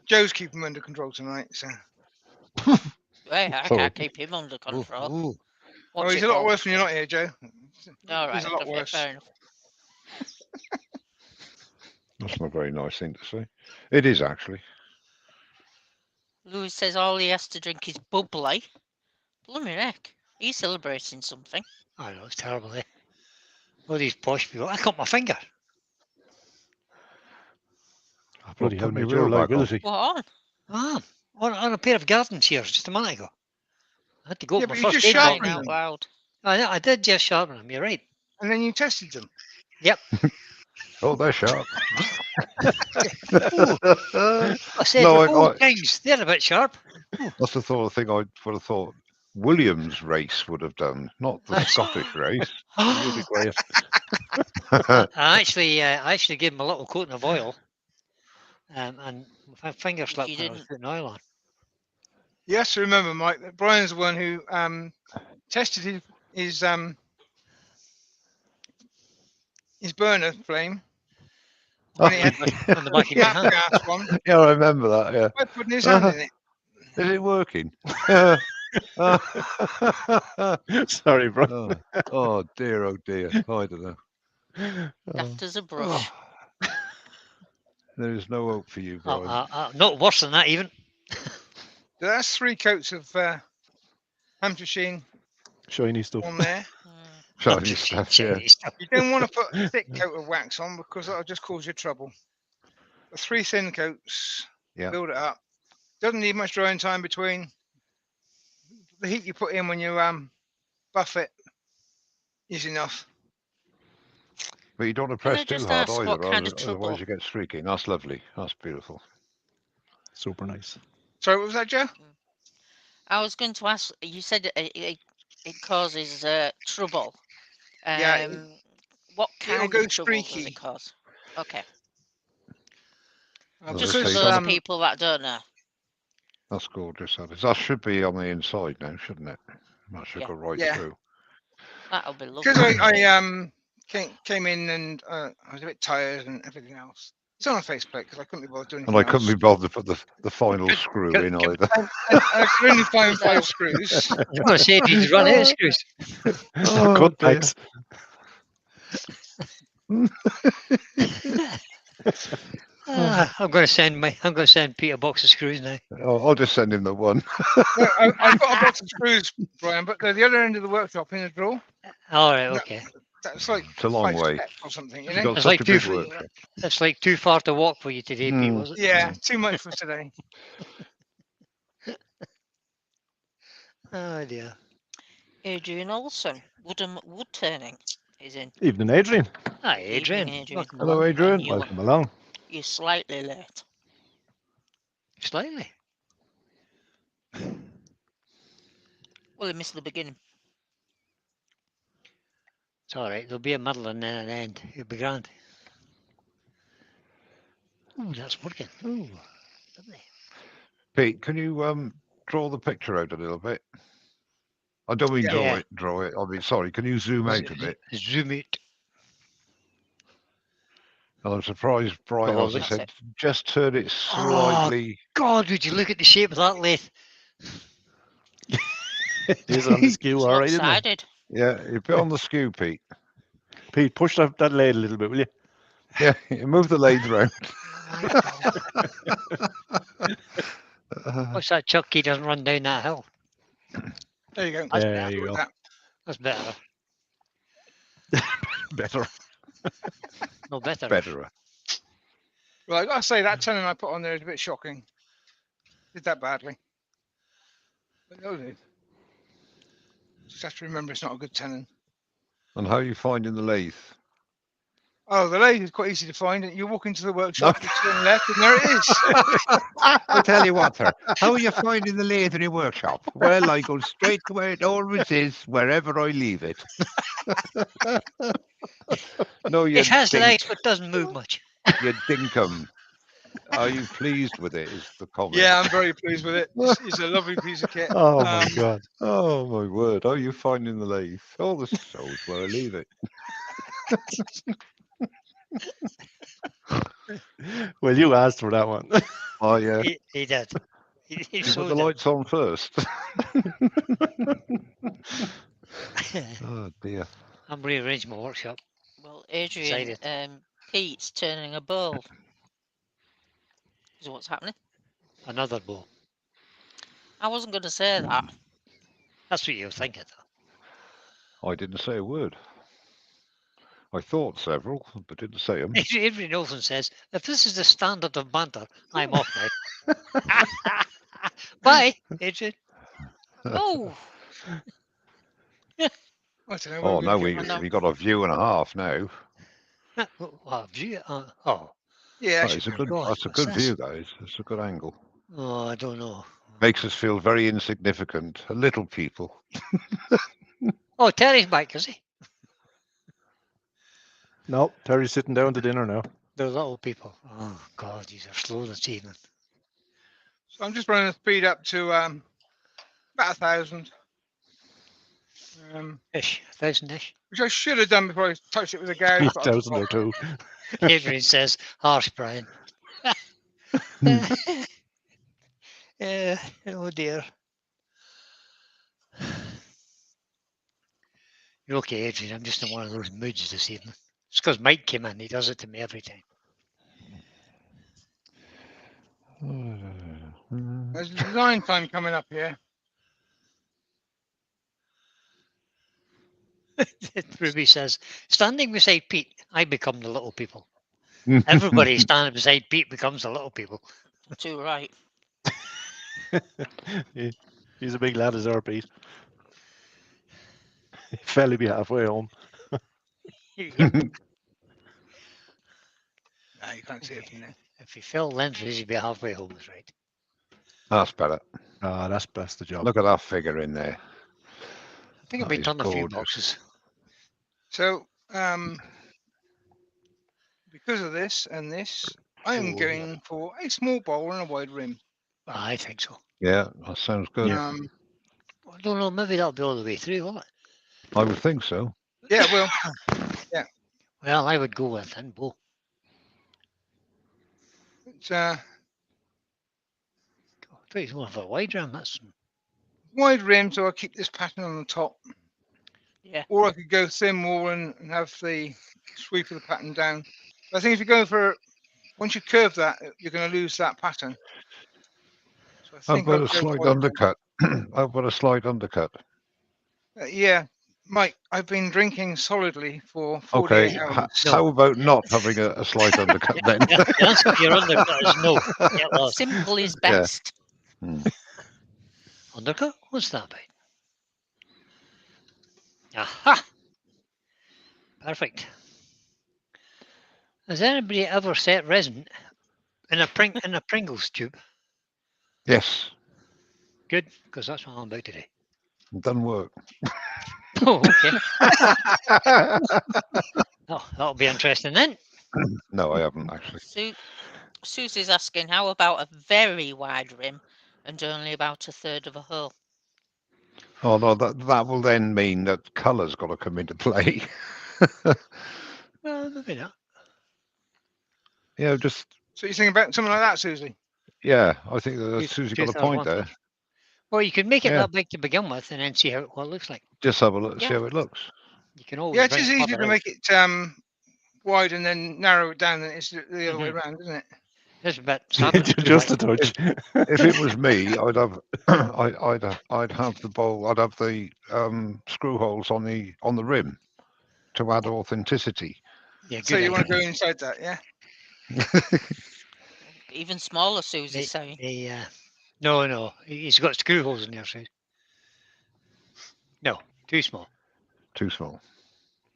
B: Joe's keeping him under control tonight. So
D: Hey, I
E: Sorry.
D: can't keep him under
C: Ooh,
D: control.
C: ooh.
D: What's
B: he's
D: it
B: a lot
D: called?
B: worse when you're not here, Joe.
D: All right,
B: He's a lot
D: okay,
B: worse.
D: fair enough.
E: That's not a very nice thing to say. It is actually.
D: Louis says all he has to drink is bubbly. Blooming heck. He's celebrating something.
C: I know, it's terrible, eh? All these posh people. I cut my finger.
F: Oh, bloody
E: put
F: hell,
E: my
F: mate, your
E: wheel back on.
F: liability.
D: What on?
C: Ah, on a pair of garden shears just a minute ago. I had to go
B: Yeah,
C: for my
B: but you
C: first
B: just
C: aid box.
B: sharpened
D: Crying out
B: them.
D: loud.
C: I did just sharpen them, you're right.
B: And then you tested them.
E: Oh, they're sharp.
C: Ooh, I said
E: No,
C: both things. They're a bit sharp.
E: that's the sort of thing I would have thought Williams' race would have done, not the Scottish race.
F: You'll be quiet.
C: I actually gave him a little coating of oil. And my finger
D: Which
C: slipped
D: you
C: when I was
D: didn't.
C: putting oil on.
B: You have to remember, Mike, that Brian's the one who tested his burner flame when he had
C: On the back of your
B: nap
C: hand.
B: gas one
E: Yeah, I remember that. Yeah.
B: by putting his hand in it.
E: Is it working?
F: Sorry, bro.
E: Oh dear, oh dear. I don't know.
D: Daft as a brush.
E: There is no hope for you, Brian.
C: Not worse than that, even.
B: So that's 3 coats of Hampshire Sheen
F: Shiny stuff.
B: on there.
E: Shiny stuff, yeah.
B: You don't want to put a thick coat of wax on because that'll just cause you trouble. The 3 thin coats,
E: Yeah.
B: build it up. Doesn't need much drying time between. The heat you put in when you buff it is enough.
E: But you don't want to
D: Can I
E: press too
D: just
E: hard
D: ask
E: either,
D: what kind of trouble?
E: otherwise you get streaking. That's lovely. That's beautiful.
F: Super nice.
B: Sorry, what was that, Joe?
D: I was going to ask. You said it causes trouble.
B: Yeah,
D: What
B: it'll
D: kind
B: go
D: of trouble does
B: streaky.
D: it cause? Okay,
E: Well,
D: just
E: let's
D: for
E: say
D: those
E: some-
D: people that don't know.
E: That's gorgeous. That is. That should be on the inside now, shouldn't it? That should
D: Yeah.
E: go right
B: Yeah.
E: through.
D: That'll be lovely.
B: Because I came in and I was a bit tired and everything else. It's on a faceplate because I couldn't be bothered doing
E: And
B: anything
E: I couldn't be
B: else.
E: bothered to put the final screw in either.
B: And I could only find
D: So-
B: 5 screws.
C: I was going to say, did you run out of screws?
E: Oh,
F: Cut
E: dear.
F: packs.
C: I'm going to send Pete a box of screws now.
E: I'll just send him the one.
B: No, I've got a box of screws, Brian, but they're the other end of the workshop in a drawer.
C: All right,
B: No.
C: okay.
B: That's like
E: It's a long
B: 5
E: way.
B: steps or something, you
E: You've
B: know?
E: got
C: It's
E: such
C: like
E: a big
C: 2
E: workshop.
C: It's like too far to walk for you today, Pete,
E: Mm.
C: was it?
B: Yeah, too much for today.
C: Oh dear.
D: Adrian Olson, wood turning, is in.
F: Evening, Adrian.
C: Hi,
D: Evening,
C: Adrian.
D: Adrian.
C: Welcome
E: Hello,
C: along.
E: Adrian.
D: And
F: Welcome along.
D: You're slightly late.
C: Slightly.
D: Well, you missed the beginning.
C: It's all right. There'll be a middle and then an end. It'll be grand. Ooh, that's working. Ooh, lovely.
E: Pete, can you draw the picture out a little bit? I don't mean
C: Yeah.
E: draw it. I mean, sorry, can you zoom out a bit?
C: Zoom out.
E: And I'm surprised Brian
C: Oh,
E: hasn't
D: that's
E: said,
D: it.
E: just turn it slightly.
C: God, would you look at the shape of that lathe?
F: It is on the skew,
D: It's
F: all right, isn't it?
D: lopsided.
E: Yeah, you put on the skew, Pete.
F: Pete, push that lathe a little bit, will you?
E: Yeah, you move the lathe round.
C: What's that Chucky doesn't run down that hill?
B: There you go.
C: That's
F: There
C: better.
F: you go.
B: That.
C: That's better.
F: Better.
C: No better.
E: Better.
B: Well, I gotta say that tenon I put on there is a bit shocking. Did that badly. But no, dude. Just have to remember it's not a good tenon.
E: And how are you finding the lathe?
B: Oh, the lathe is quite easy to find. You walk into the workshop, you turn left, and there it is.
E: I tell you what, sir. How are you finding the lathe in your workshop? Well, I go straight to where it always is, wherever I leave it. No, you
C: It has
E: dink,
C: legs but doesn't move much.
E: you dinkum. Are you pleased with it? Is the comment?
B: Yeah, I'm very pleased with it. It's a lovely piece of kit.
F: Oh my god.
E: Oh my word! Are you finding the lathe? Oh, the shows where I leave it.
F: Well, you asked for that one.
E: Oh yeah.
C: He did. He
E: You
C: so
E: put the
C: did.
E: lights on first. Oh dear.
C: I'm rearranging my workshop.
D: Well, Adrian,
C: Decided.
D: Pete's turning a bowl. Is what's happening.
C: Another bow.
D: I wasn't going to say that.
C: That's what you were thinking, though.
E: I didn't say a word. I thought several, but didn't say them.
C: Adrian Olsen says, if this is the standard of banter, I'm off now. Bye, Adrian.
D: Oh,
B: I don't know.
E: Oh,
B: we're
E: no,
B: gonna get-
E: we got a view and a half now.
C: Well, gee, oh,
B: Yeah,
E: That's a good.
C: God,
E: That's a
C: what's
E: good
C: this?
E: view. That is. It's a good angle.
C: oh, I don't know.
E: Makes us feel very insignificant, little people.
C: Oh, Terry's back, is he?
F: No, Terry's sitting down to dinner now.
C: They're little people. Oh, God, these are slow this evening.
B: so I'm just running the speed up to about 1,000.
C: Ish, 1,000-ish.
B: Which I should have done before I touched it with a gouge. But I
F: 3,000 or two.
C: Adrian says, harsh, Brian. Oh, dear. You're okay, Adrian. I'm just in one of those moods this evening. It's because Mike came in. He does it to me every time.
B: There's design time coming up here.
C: Ruby says, standing beside Pete, I become the little people. Everybody standing beside Pete becomes the little people.
D: too right.
F: He's a big lad as our Pete. He'd fairly be halfway home.
C: Yep.
B: No, you can't see it from there.
C: If you fill lenses, you'd be halfway home, is right.
E: That's better.
F: Ah, that's the job.
E: Look at that figure in there.
C: I think I've
E: That
C: been
E: is
C: turning a few
E: gorgeous.
C: boxes.
B: So, because of this and this, I am
C: Oh,
B: going for a small bowl and a wide rim.
C: I think so.
E: Yeah, that sounds good.
F: Yeah.
C: I don't know, maybe that'll be all the way through, will it?
E: I would think so.
B: Yeah, well,
C: Well, I would go with thin bow.
B: it's
C: I thought he's going for a wide rim. That's
B: wide rim, so I'll keep this pattern on the top.
D: Yeah.
B: Or I could go thin wall and have the sweep of the pattern down. But I think if you go for, once you curve that, you're going to lose that pattern. So I
E: How
B: think
E: about
B: I'll
E: a
B: go
E: slight
B: wide rim.
E: undercut? How about a slight undercut?
B: Yeah, Mike, I've been drinking solidly for 48
E: Okay.
B: hours.
C: No.
E: How about not having a slight undercut then?
C: yeah, the answer to your undercut is no. Get lost.
D: Simple is
E: Yeah.
D: best.
C: Undercut? What's that about? Aha! Perfect. Has anybody ever set resin in a Pringles tube?
E: Yes.
C: Good, because that's what I'm about today.
E: Doesn't work.
C: Oh, okay. Oh, that'll be interesting then.
E: No, I haven't actually.
D: Susie's asking, how about a very wide rim and only about a third of a hole?
E: Oh no, that will then mean that colour's got to come into play.
C: Well, maybe not.
E: Just
B: So you think about something like that, Susie?
E: yeah. I think that
C: Two-
E: Susie
C: two
E: got a
C: thirds,
E: point
C: one
E: there.
C: third. Well, you can make it
E: Yeah.
C: that big to begin with and then see what it looks like.
E: Just have a look, see
D: Yeah.
E: how it looks.
C: You can always
B: Yeah, it
C: bring
B: is
C: it
B: easier
C: further
B: to
C: out.
B: make it wide and then narrow it down than it's the other way
C: Mhm.
B: around, isn't it?
C: This bit, Sabbath,
F: Just a touch.
E: If it was me, I'd have I'd have the bowl. I'd have the screw holes on the rim to add authenticity.
C: yeah,
B: So
C: good
B: you want to
C: idea.
B: go inside that, yeah?
D: Even smaller, Susie's saying.
C: No, he's got screw holes in there, so no, too small.
E: Too small.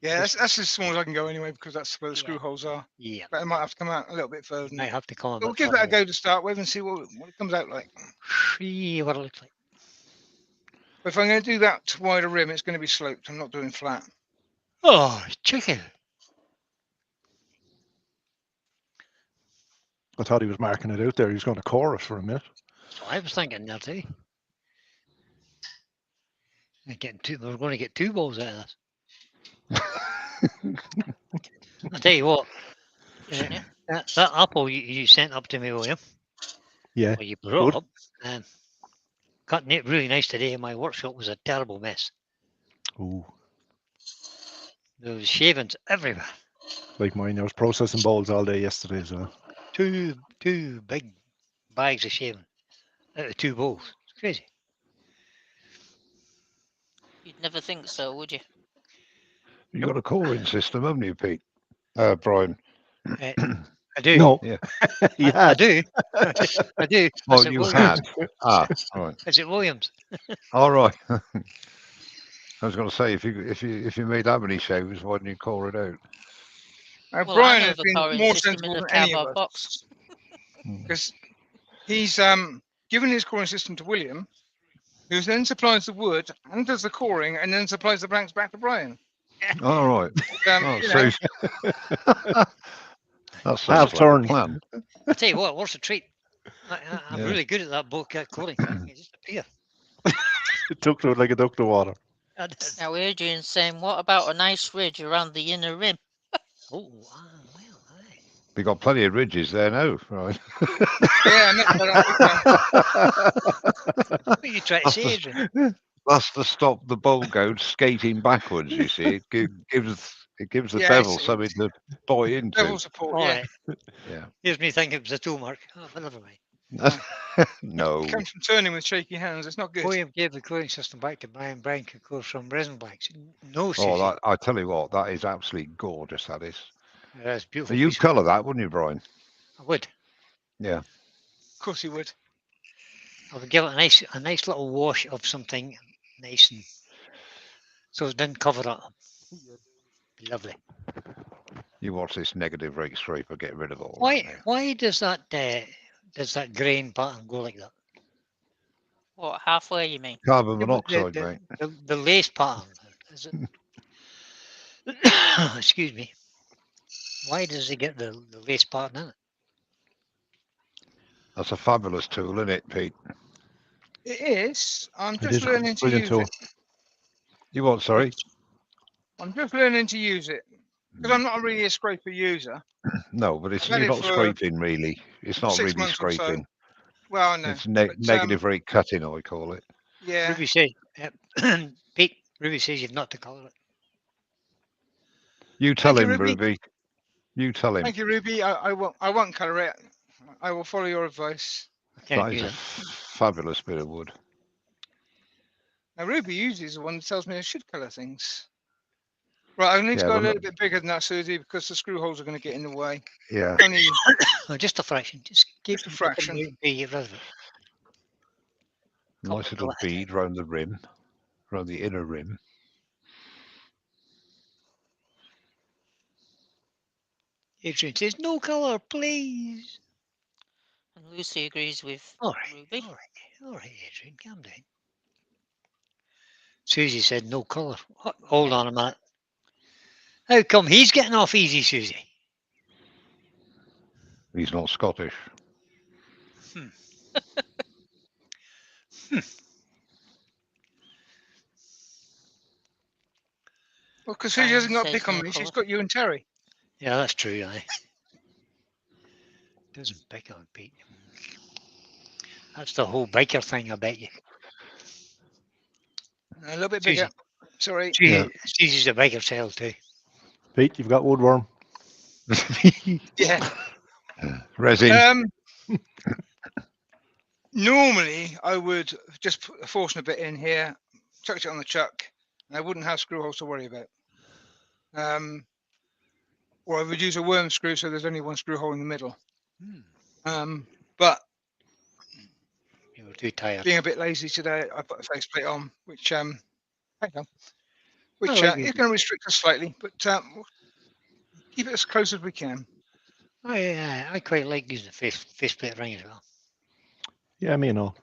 B: Yeah, that's as small as I can go anyway, because that's where the screw
C: Yeah.
B: holes are.
C: Yeah,
B: But it might have to come out a little bit further than
C: might
B: that.
C: have to come a
B: But we'll
C: bit
B: give that a
C: further.
B: go to start with and see what it comes out like.
C: See what it looks like.
B: But if I'm going to do that wider rim, it's going to be sloped. I'm not doing flat.
C: Oh, chicken.
F: I thought he was marking it out there. He was going to core it for a minute.
C: So I was thinking that too. We're going to get 2 balls out of this. I'll tell you what,
D: Pushing it.
C: that apple you sent up to me, William,
F: Yeah.
C: or you brought
F: Good.
C: up, cutting it really nice today in my workshop was a terrible mess.
F: Ooh,
C: There was shavings everywhere.
F: like mine. I was processing balls all day yesterday as well.
C: Two big bags of shaving out of 2 bowls. It's crazy.
D: You'd never think so, would you?
E: You got a coring system, haven't you, Pete? Brian.
C: I do.
F: No.
E: Yeah.
F: Yeah.
C: I do. I do.
E: Oh,
C: Is it
E: you
C: Williams?
E: had. Ah, right.
C: Is it Williams?
E: All right. I was going to say, if you made that many shaves, why didn't you core it out?
D: Well, I
B: Brian
D: know
B: has
D: of a
B: been
D: coring
B: more
D: system in
B: sensible
D: a
B: than any of
D: cardboard
B: us
D: box.
B: because he's given his coring system to William, who then supplies the wood and does the coring, and then supplies the blanks back to Brian.
E: All right. Oh,
B: You
E: so
B: know,
E: that sounds
F: Half
E: like
F: turn.
E: a plan.
C: I tell you what, what's a treat? I'm
E: Yeah.
C: really good at that book coding. You just appear.
F: It took to it like a duck to water.
C: I did.
D: Now Adrian's saying, what about a nice ridge around the inner rim?
C: Oh, well, aye.
E: We got plenty of ridges there now, right?
B: yeah, I meant that.
C: What are you trying to
E: That's
C: say,
E: the,
C: Adrian?
E: that's to stop the bowl goat skating backwards. You see, it gives the
B: Yeah,
E: bevel
B: it's
E: something to buy into.
B: level support.
C: All
B: Yeah,
C: right.
E: Yeah.
C: Here's me thinking it was a tool mark. Oh, but never mind.
E: No.
B: it comes from turning with shaky hands. It's not good.
C: William gave the coding system back to Brian. Brian could code from resin blanks. No,
E: Oh,
C: Susie.
E: I tell you what, that is absolutely gorgeous. That is.
C: That's beautiful.
E: You'd
C: piece of
E: colour
C: work.
E: that, wouldn't you, Brian?
C: I would.
E: Yeah.
B: Of course he would.
C: I would give it a nice little wash of something nice and so it didn't cover up. Lovely.
E: You watch this negative rate scraper get rid of all that.
C: Why?
E: Now.
C: Why does that grain pattern go like that?
D: What, halfway you mean?
E: Carbon
C: Yeah, but
E: monoxide, mate.
C: the lace pattern. Is it? Excuse me. Why does he get the lace pattern in it?
E: That's a fabulous tool, isn't it, Pete?
B: It is. I'm
F: It
B: just
F: is a
B: learning to
F: brilliant
B: use
F: tool.
B: it.
E: You what? Sorry.
B: I'm just learning to use it because I'm not really a scraper user.
E: No, but
B: I've had
E: you're
B: it
E: not
B: for
E: scraping really. It's not
B: 6
E: really
B: months or so.
E: scraping.
B: Well, no.
E: It's
B: but,
E: negative rate cutting, I call it.
B: Yeah.
C: Ruby says, Pete. Ruby says you've not to colour it.
E: You tell
B: Thank you,
E: him,
B: Ruby.
E: Ruby. You tell him.
B: Thank you, Ruby. I won't colour it. I will follow your advice.
C: I can't
E: That
C: do
E: is a
C: that.
E: fabulous bit of wood.
B: Now, Ruby usually is the one that tells me I should colour things. Right, I need to
E: Yeah,
B: go a
E: but
B: little bit bigger than that, Susie, because the screw holes are going to get in the way.
E: yeah.
B: Only
C: Oh, just a fraction. Just keep
B: Just a fraction.
C: Be relevant.
E: Nice little bead round the rim, round the inner rim.
C: Adrian says, no colour, please.
D: And Lucy agrees with
C: All right,
D: Ruby.
C: all right, Adrian, calm down. Susie said no colour. Hold on a minute. How come he's getting off easy, Susie?
E: He's not Scottish.
B: well, because Susie
D: Brian
B: hasn't got a
D: says
B: pick on
D: no
B: me. She's
D: colour.
B: got you and Terry.
C: Yeah, that's true, aye. Doesn't pick on Pete. That's the whole biker thing, I bet you.
B: A little bit
C: Susie.
B: bigger. Sorry.
E: Yeah.
C: Susie's a biker cell too.
F: Pete, you've got woodworm.
B: Yeah.
E: Resin.
B: Normally, I would just put a force a bit in here, chucked it on the chuck, and I wouldn't have screw holes to worry about. Or I would use a worm screw so there's only one screw hole in the middle. But
C: You were too tired.
B: being a bit lazy today, I put a faceplate on, which hang on, which
C: like
B: is
C: it.
B: going to restrict us slightly, but we'll keep it as close as we can.
C: I quite like using the faceplate ring as well.
F: Yeah, me and all.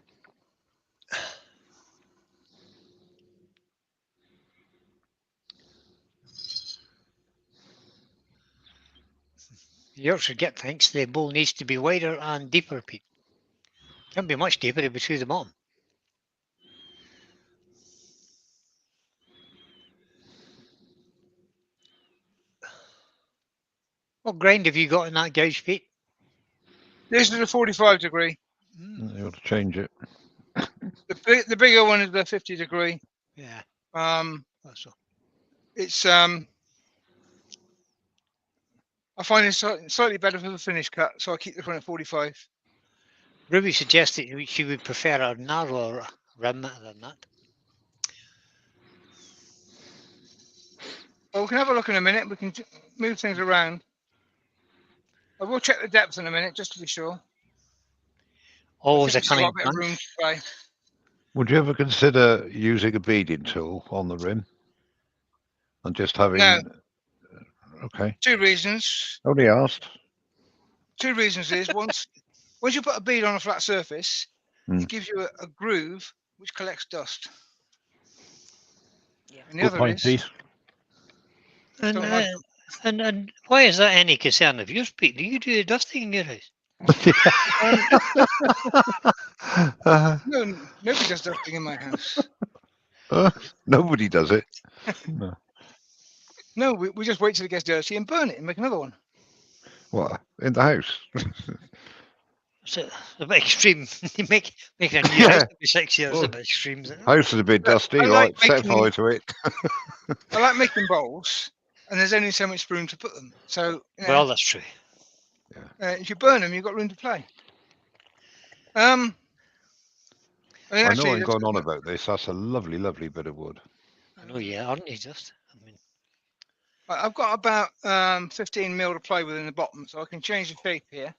C: Yorkshire Gip thinks the bowl needs to be wider and deeper, Pete. Can't be much deeper, it'll be through the bottom. What grind have you got in that gouge, Pete?
B: This is a 45 degree.
E: You ought to change it.
B: The bigger one is the 50 degree.
C: Yeah,
B: Um,
C: that's all.
B: it's I find it slightly better for the finish cut, so I keep the one at 45.
C: Ruby suggested she would prefer a narrower rim than that.
B: Well, we can have a look in a minute. We can move things around. I will check the depth in a minute just to be sure.
C: Always a
B: We've still got
C: cunning
B: a bit of room
C: punch.
B: to play.
E: Would you ever consider using a beading tool on the rim and just having?
B: No.
E: Okay.
B: Two reasons.
E: Only asked.
B: Two reasons is once you put a bead on a flat surface, it gives you a groove which collects dust.
D: Yeah.
B: And the
F: Good
B: other
F: point,
B: is
F: Pete.
C: And,
B: don't like
C: and why is that any concern of yours, Pete? Do you do the dusting in your house?
B: no, nobody does dusting in my house.
E: Nobody does it.
B: No, we just wait till it gets dirty and burn it and make another one.
E: What, in the house?
C: It's a bit extreme. You make a new
E: Yeah.
C: house every 6 years. It's a bit extreme, isn't it?
E: House is a bit
B: Look,
E: dusty.
B: I
E: Like,
B: like
E: set
B: making-
E: fire to it.
B: I like making bowls, and there's only so much room to put them. So you know,
C: Well, that's true.
B: if you burn them, you've got room to play. I mean,
E: I know
B: actually,
E: I'm going on about this. That's a lovely, lovely bit of wood.
C: I know, yeah, aren't you just? I mean,
B: I've got about 15 mil to play with in the bottom, so I can change the shape here.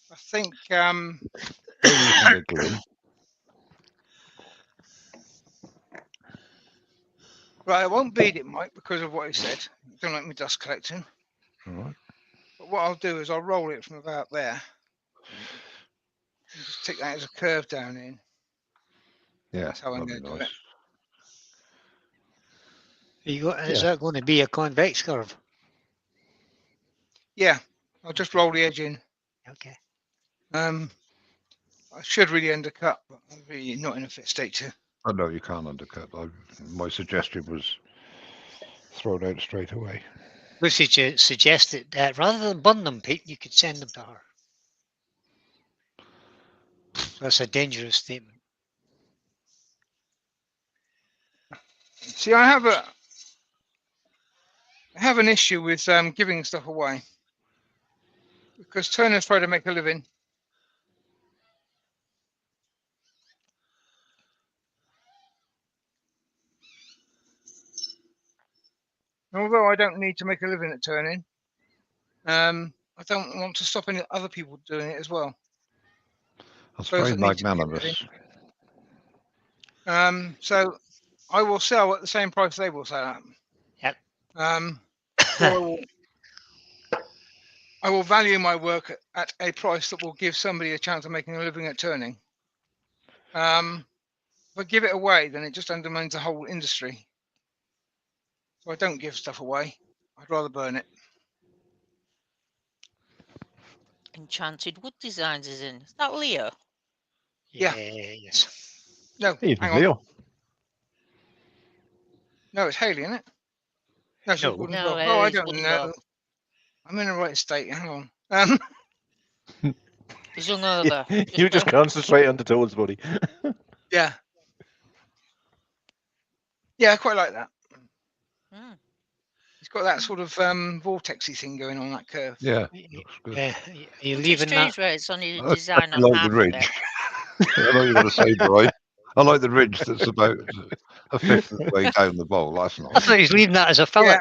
B: I think
E: Don't use the glue.
B: right. I won't bead it, Mike, because of what he said. Don't like me dust collecting.
E: All right.
B: But what I'll do is I'll roll it from about there. And just take that as a curve down in.
E: Yeah,
B: That's how I'm
E: that'd be
B: going to do
E: nice.
B: it.
C: is that going to be a convex curve?
B: Yeah, I'll just roll the edge in.
C: Okay.
B: I should really undercut, but I'm really not in a fit state to.
E: Oh no, you can't undercut. My suggestion was thrown out straight away.
C: Lucy suggested that rather than burn them, Pete, you could send them to her. That's a dangerous statement.
B: See, I have an issue with giving stuff away because turners try to make a living. Although I don't need to make a living at turning, I don't want to stop any other people doing it as well.
E: That's
B: Those
E: very
B: that need to make a
E: magnanimous.
B: So I will sell at the same price they will sell at.
C: Yep.
B: Or I will value my work at a price that will give somebody a chance of making a living at turning. If I give it away, then it just undermines the whole industry. So I don't give stuff away. I'd rather burn it.
D: Enchanted Wood Designs is in. Is that Leo?
B: Yeah.
C: Yes.
B: No,
F: Hey,
B: hang on.
F: Leo.
B: No, it's Haley, isn't it? No, she's
C: No.
B: Wooden
D: No,
B: Block. Oh, I
D: it's
B: don't
D: Wooden
B: know.
D: Block.
B: I'm in the right state. Hang on.
D: He's hungover.
F: You just concentrate on the tools, buddy.
B: Yeah. Yeah, I quite like that.
D: Mm.
B: It's got that sort of vortexy thing going on that curve.
E: Yeah, looks good.
C: Yeah. Are you
D: It's
C: leaving that?
D: strange where it's only
E: I
D: design on
E: like
D: half
E: the
D: of
E: ridge.
D: it.
E: I know you're going to say, Brian. I like the ridge that's about a fifth of the way down the bowl. That's
C: I
E: not.
C: thought he's leaving that as a fillet.
B: Yeah.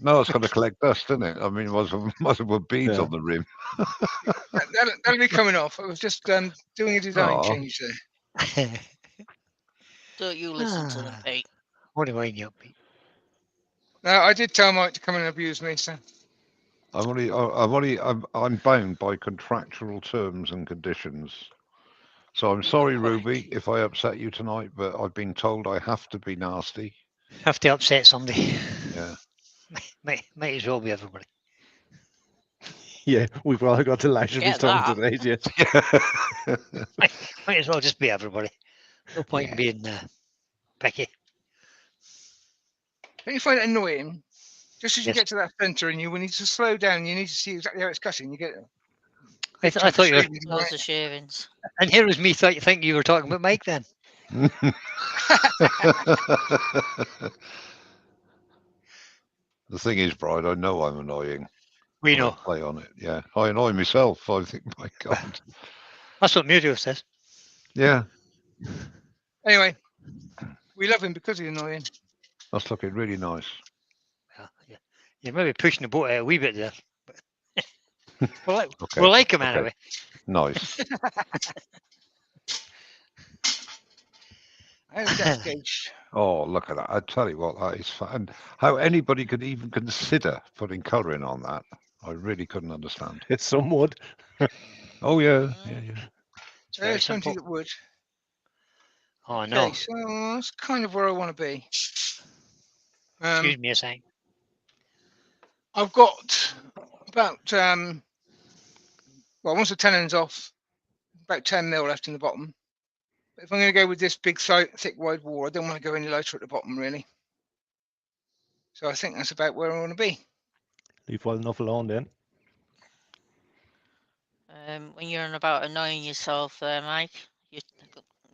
E: No, it's going to collect dust, isn't it? I mean, might as well beads
F: Yeah.
E: on the rim.
B: That'll be coming off. I was just doing a design
E: Aw.
B: change there.
D: Don't you listen to them,
C: Ah.
D: Pete.
C: What do I wind you up, Pete?
B: No, I did tell Mike to come and abuse me, so
E: I'm bound by contractual terms and conditions. So I'm sorry, Ruby, if I upset you tonight, but I've been told I have to be nasty.
C: Have to upset somebody.
E: Yeah.
C: Might as well be everybody.
F: Yeah, we've all got the lash of his
D: Get
F: tongue
D: that.
F: today, yes.
C: Might as well just be everybody. No point
E: Yeah.
C: in being picky.
B: Don't you find it annoying? Just as you
C: Yes.
B: get to that centre and you need to slow down, you need to see exactly how it's cutting. You get a
C: I,
B: big
C: I
B: chunk of
C: thought you were,
B: shavings, right?
D: Loads of shavings.
C: and here was me think you were talking about Mike then.
E: The thing is, Bride, I know I'm annoying.
C: We
E: when I
C: know.
E: play on it. Yeah, I annoy myself. I think, my God.
C: That's what Muriel says.
E: Yeah,
B: Anyway, we love him because he's annoying.
E: that's looking really nice.
C: Yeah. You're maybe pushing the boat out a wee bit there. But
E: Okay.
C: we'll like him
E: Okay.
C: anyway.
E: Nice.
B: How's that gauge?
E: Oh, look at that. I tell you what, that is fun. How anybody could even consider putting colouring on that, I really couldn't understand.
F: It's some wood.
E: Oh, yeah. Yeah, yeah.
C: It's very
B: There's plenty
C: simple.
B: that would.
C: Oh no.
B: Okay, so that's kind of where I want to be.
C: Excuse me a second.
B: I've got about well, once the tenon's off, about 10 mil left in the bottom. But if I'm going to go with this big, thick, wide wall, I don't want to go any lighter at the bottom, really. So I think that's about where I want to be.
F: Leave well enough alone then.
D: When you're on about annoying yourself there, Mike, you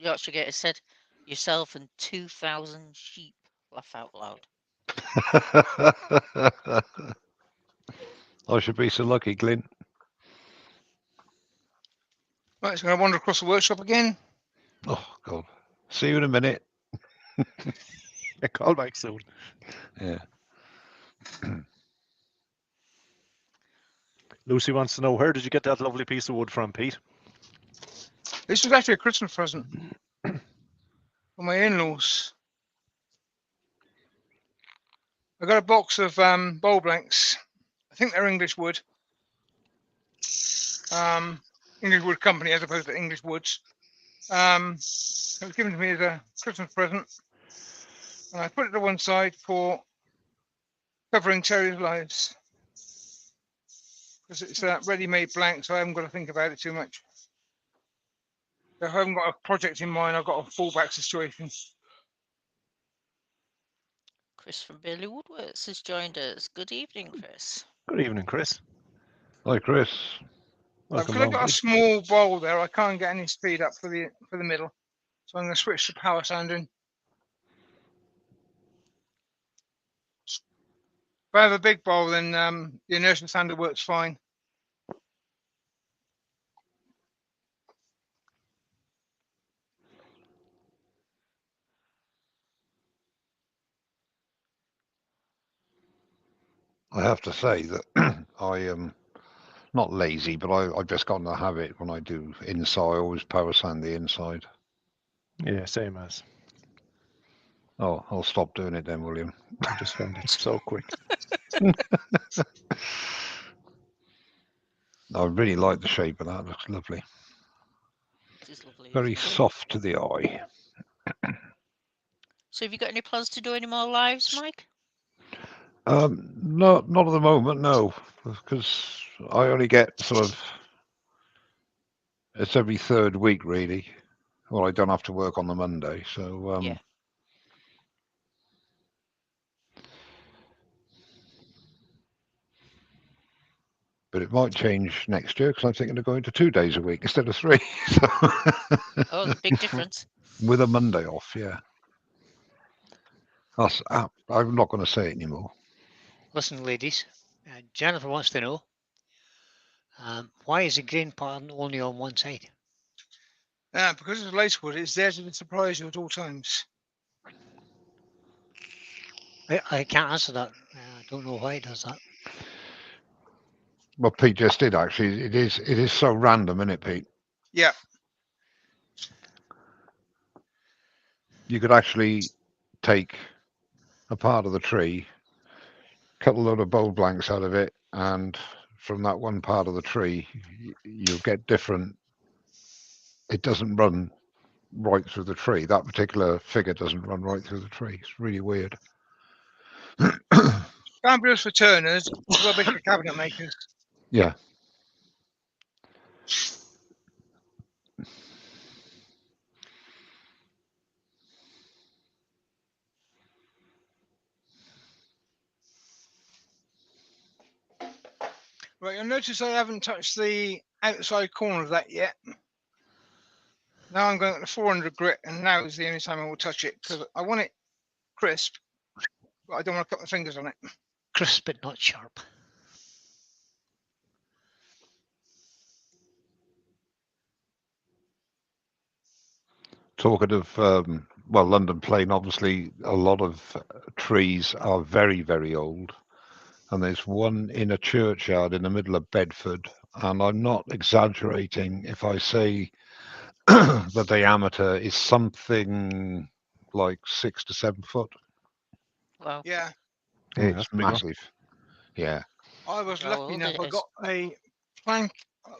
D: actually get said yourself and 2,000 sheep. Laugh out loud.
E: I should be so lucky, Glyn.
B: Right, so I'm going to wander across the workshop again.
E: Oh, God. See you in a minute.
F: Yeah, call back soon.
E: Yeah.
F: Lucy wants to know, where did you get that lovely piece of wood from, Pete?
B: This was actually a Christmas present for my in-laws. I got a box of bowl blanks. I think they're English wood. English Wood Company as opposed to English Woods. It was given to me as a Christmas present. And I put it to one side for covering Terry's lives. Because it's a ready-made blank, so I haven't got to think about it too much. So if I haven't got a project in mind, I've got a fallback situation.
D: Chris from Bailey Woodworks has joined us. Good evening, Chris.
F: Good evening, Chris.
E: Hi, Chris.
F: Welcome
B: Because I've
F: along,
B: got a
F: Pete.
B: small bowl there, I can't get any speed up for the middle. So I'm going to switch to power sanding. If I have a big bowl, then the inertial sander works fine.
E: I have to say that I am not lazy, but I've just gotten to have it when I do inside. I always power sand the inside.
F: Yeah, same as.
E: Oh, I'll stop doing it then, William.
F: I just found it so quick.
E: I really like the shape of that. It looks lovely.
D: It is lovely.
E: Very
D: isn't it?
E: soft to the eye.
D: So have you got any plans to do any more lives, Mike?
E: No, not at the moment, no, because I only get sort of, it's every third week really. Well, I don't have to work on the Monday, so
D: Yeah.
E: But it might change next year because I'm thinking of going to 2 days a week instead of 3. So
D: Oh, the big difference.
E: with a Monday off, yeah. That's, I'm not going to say it anymore.
C: Listen, ladies, Jennifer wants to know, why is the grain pattern only on one side?
B: Because it's lace wood, it's there to surprise you at all times.
C: I can't answer that. I don't know why it does that.
E: Well, Pete just did actually. It is so random, isn't it, Pete?
B: Yeah.
E: You could actually take a part of the tree, cut a load of bowl blanks out of it, and from that one part of the tree, you'll get different. It doesn't run right through the tree. That particular figure doesn't run right through the tree. It's really weird.
B: Fabulous for turners, rubbish for cabinet makers.
E: Yeah,
B: Right, you'll notice I haven't touched the outside corner of that yet. Now I'm going at the 400 grit, and now is the only time I will touch it because I want it crisp, but I don't want to cut my fingers on it.
C: Crisp but not sharp.
E: Talking of, well, London Plain, obviously a lot of trees are very, very old. And there's one in a churchyard in the middle of Bedford. And I'm not exaggerating if I say the diameter is something like 6 to 7 foot.
D: Wow.
B: Yeah,
F: Yeah,
E: It's
F: that's a big one.
E: massive. Yeah.
B: I was
D: How
B: lucky
D: old
B: enough.
D: it
B: I
D: is.
B: got a plank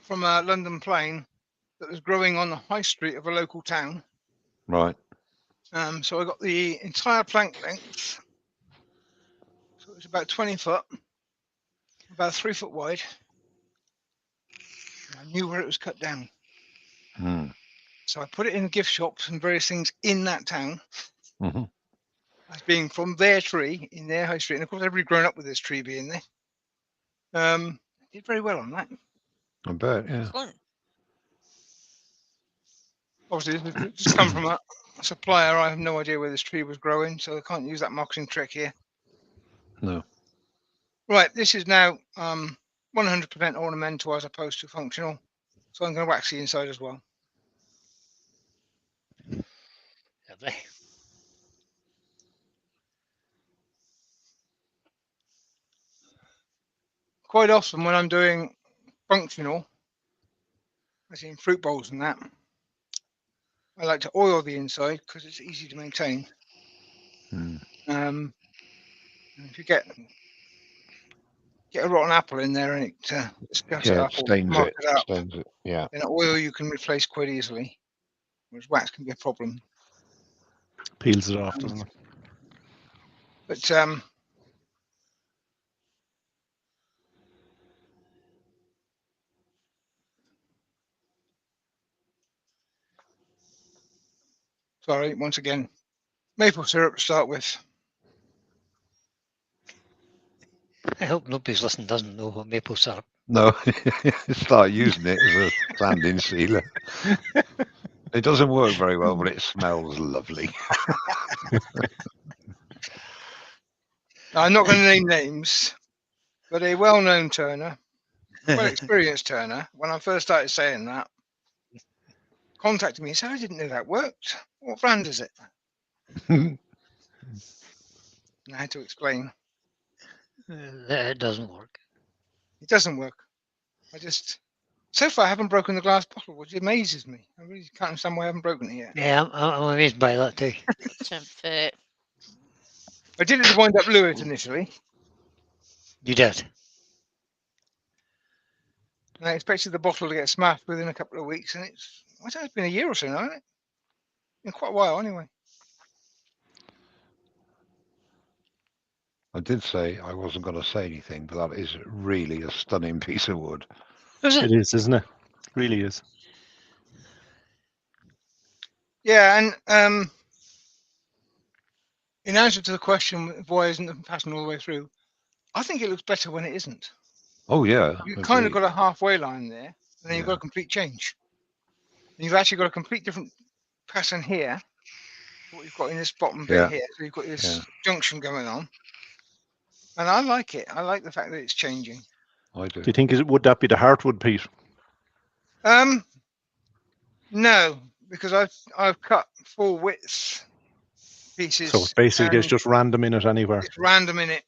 B: from a London Plain that was growing on the high street of a local town.
E: Right.
B: So I got the entire plank length. So it's about 20 foot, about 3 foot wide. And I knew where it was cut down.
E: Mm.
B: So I put it in gift shops and various things in that town
E: hmm
B: as being from their tree in their high street. And of course, everybody grown up with this tree being there. Did very well on that.
E: I bet, yeah.
D: Excellent.
B: Obviously, this has come from a supplier. I have no idea where this tree was growing, so I can't use that marketing trick here.
E: No.
B: Right, this is now 100% ornamental as opposed to functional. So I'm going to wax the inside as well.
C: Lovely.
B: Quite often when I'm doing functional, as in fruit bowls and that, I like to oil the inside because it's easy to maintain.
E: Mm.
B: And if you get a rotten apple in there and it scuffs it
E: Yeah,
B: up
E: it
B: or
E: stains
B: mark
E: it.
B: it up,
E: Stains it. Yeah.
B: then oil you can replace quite easily, whereas wax can be a problem.
F: Peels it off, doesn't it?
B: But sorry, once again, maple syrup to start with.
C: I hope nobody's listening doesn't know what maple syrup.
E: No, start using it as a sanding sealer. It doesn't work very well, but it smells lovely.
B: Now, I'm not going to name names, but a well-known turner, well-experienced turner, when I first started saying that, contacted me and said, I didn't know that worked. What brand is it? And I had to explain.
C: That it doesn't work.
B: It doesn't work. So far I haven't broken the glass bottle, which amazes me. I really can't understand why I haven't broken it yet.
C: Yeah, I'm amazed by that too.
D: That's unfair.
B: I did it to wind up Lewis initially,
C: You did.
B: and I expected the bottle to get smashed within a couple of weeks, and it's been a year or so now, hasn't it? Been quite a while anyway.
E: I did say I wasn't going to say anything, but that is really a stunning piece of wood.
C: Is
F: It
C: it?
F: is, isn't it? It really is.
B: Yeah, and in answer to the question of why isn't the pattern all the way through, I think it looks better when it isn't.
E: Oh, yeah.
B: You've kind of
E: agreed.
B: got a halfway line there, and then you've got
E: Yeah.
B: a complete change. And you've actually got a complete different pattern here, what you've got in this bottom bit
E: Yeah.
B: here. So you've got this
E: Yeah.
B: junction going on. And I like it. I like the fact that it's changing.
E: I do.
F: Do you think would that be the heartwood, Pete?
B: No, because I've cut full width pieces.
F: So basically, there's
B: and
F: just random in it anywhere.
B: it's random in it.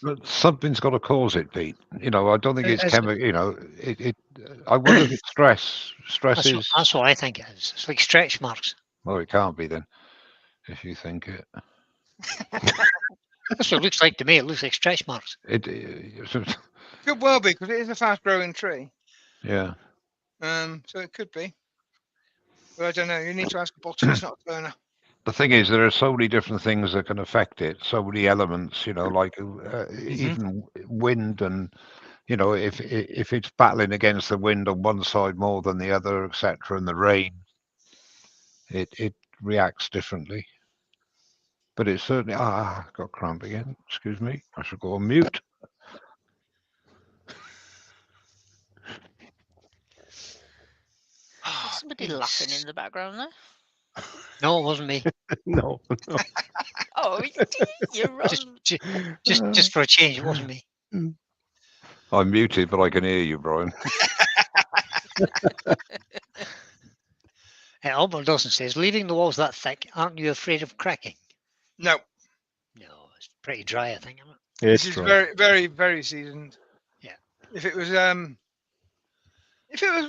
E: But something's got to cause it, Pete. I don't think it's
C: Is-
E: chemical. I wonder if it's stress. Stress is.
C: That's what I think it is. It's like stretch marks.
E: Well, it can't be then, if you think it.
C: That's what it looks like to me. It looks like stretch marks.
B: Could well be because it is a fast-growing tree.
E: Yeah.
B: So it could be. But I don't know. You need to ask a botanist, not a turner.
E: The thing is, there are so many different things that can affect it. So many elements, like even wind and you know, if it's battling against the wind on one side more than the other, etc., and the rain, it reacts differently. But it's certainly got cramp again. Excuse me, I should go on mute.
D: Is somebody laughing in the background there?
C: No, it wasn't me.
F: No, no.
D: Oh, you're wrong.
C: Just for a change, it wasn't me.
E: I'm muted, but I can hear you, Brian.
C: Albert Dawson says, leaving the walls that thick, aren't you afraid of cracking?
B: No,
C: No, it's pretty dry, I think, isn't it?
B: this
F: It's
B: is
F: dry.
B: very, very seasoned.
C: Yeah.
B: If it was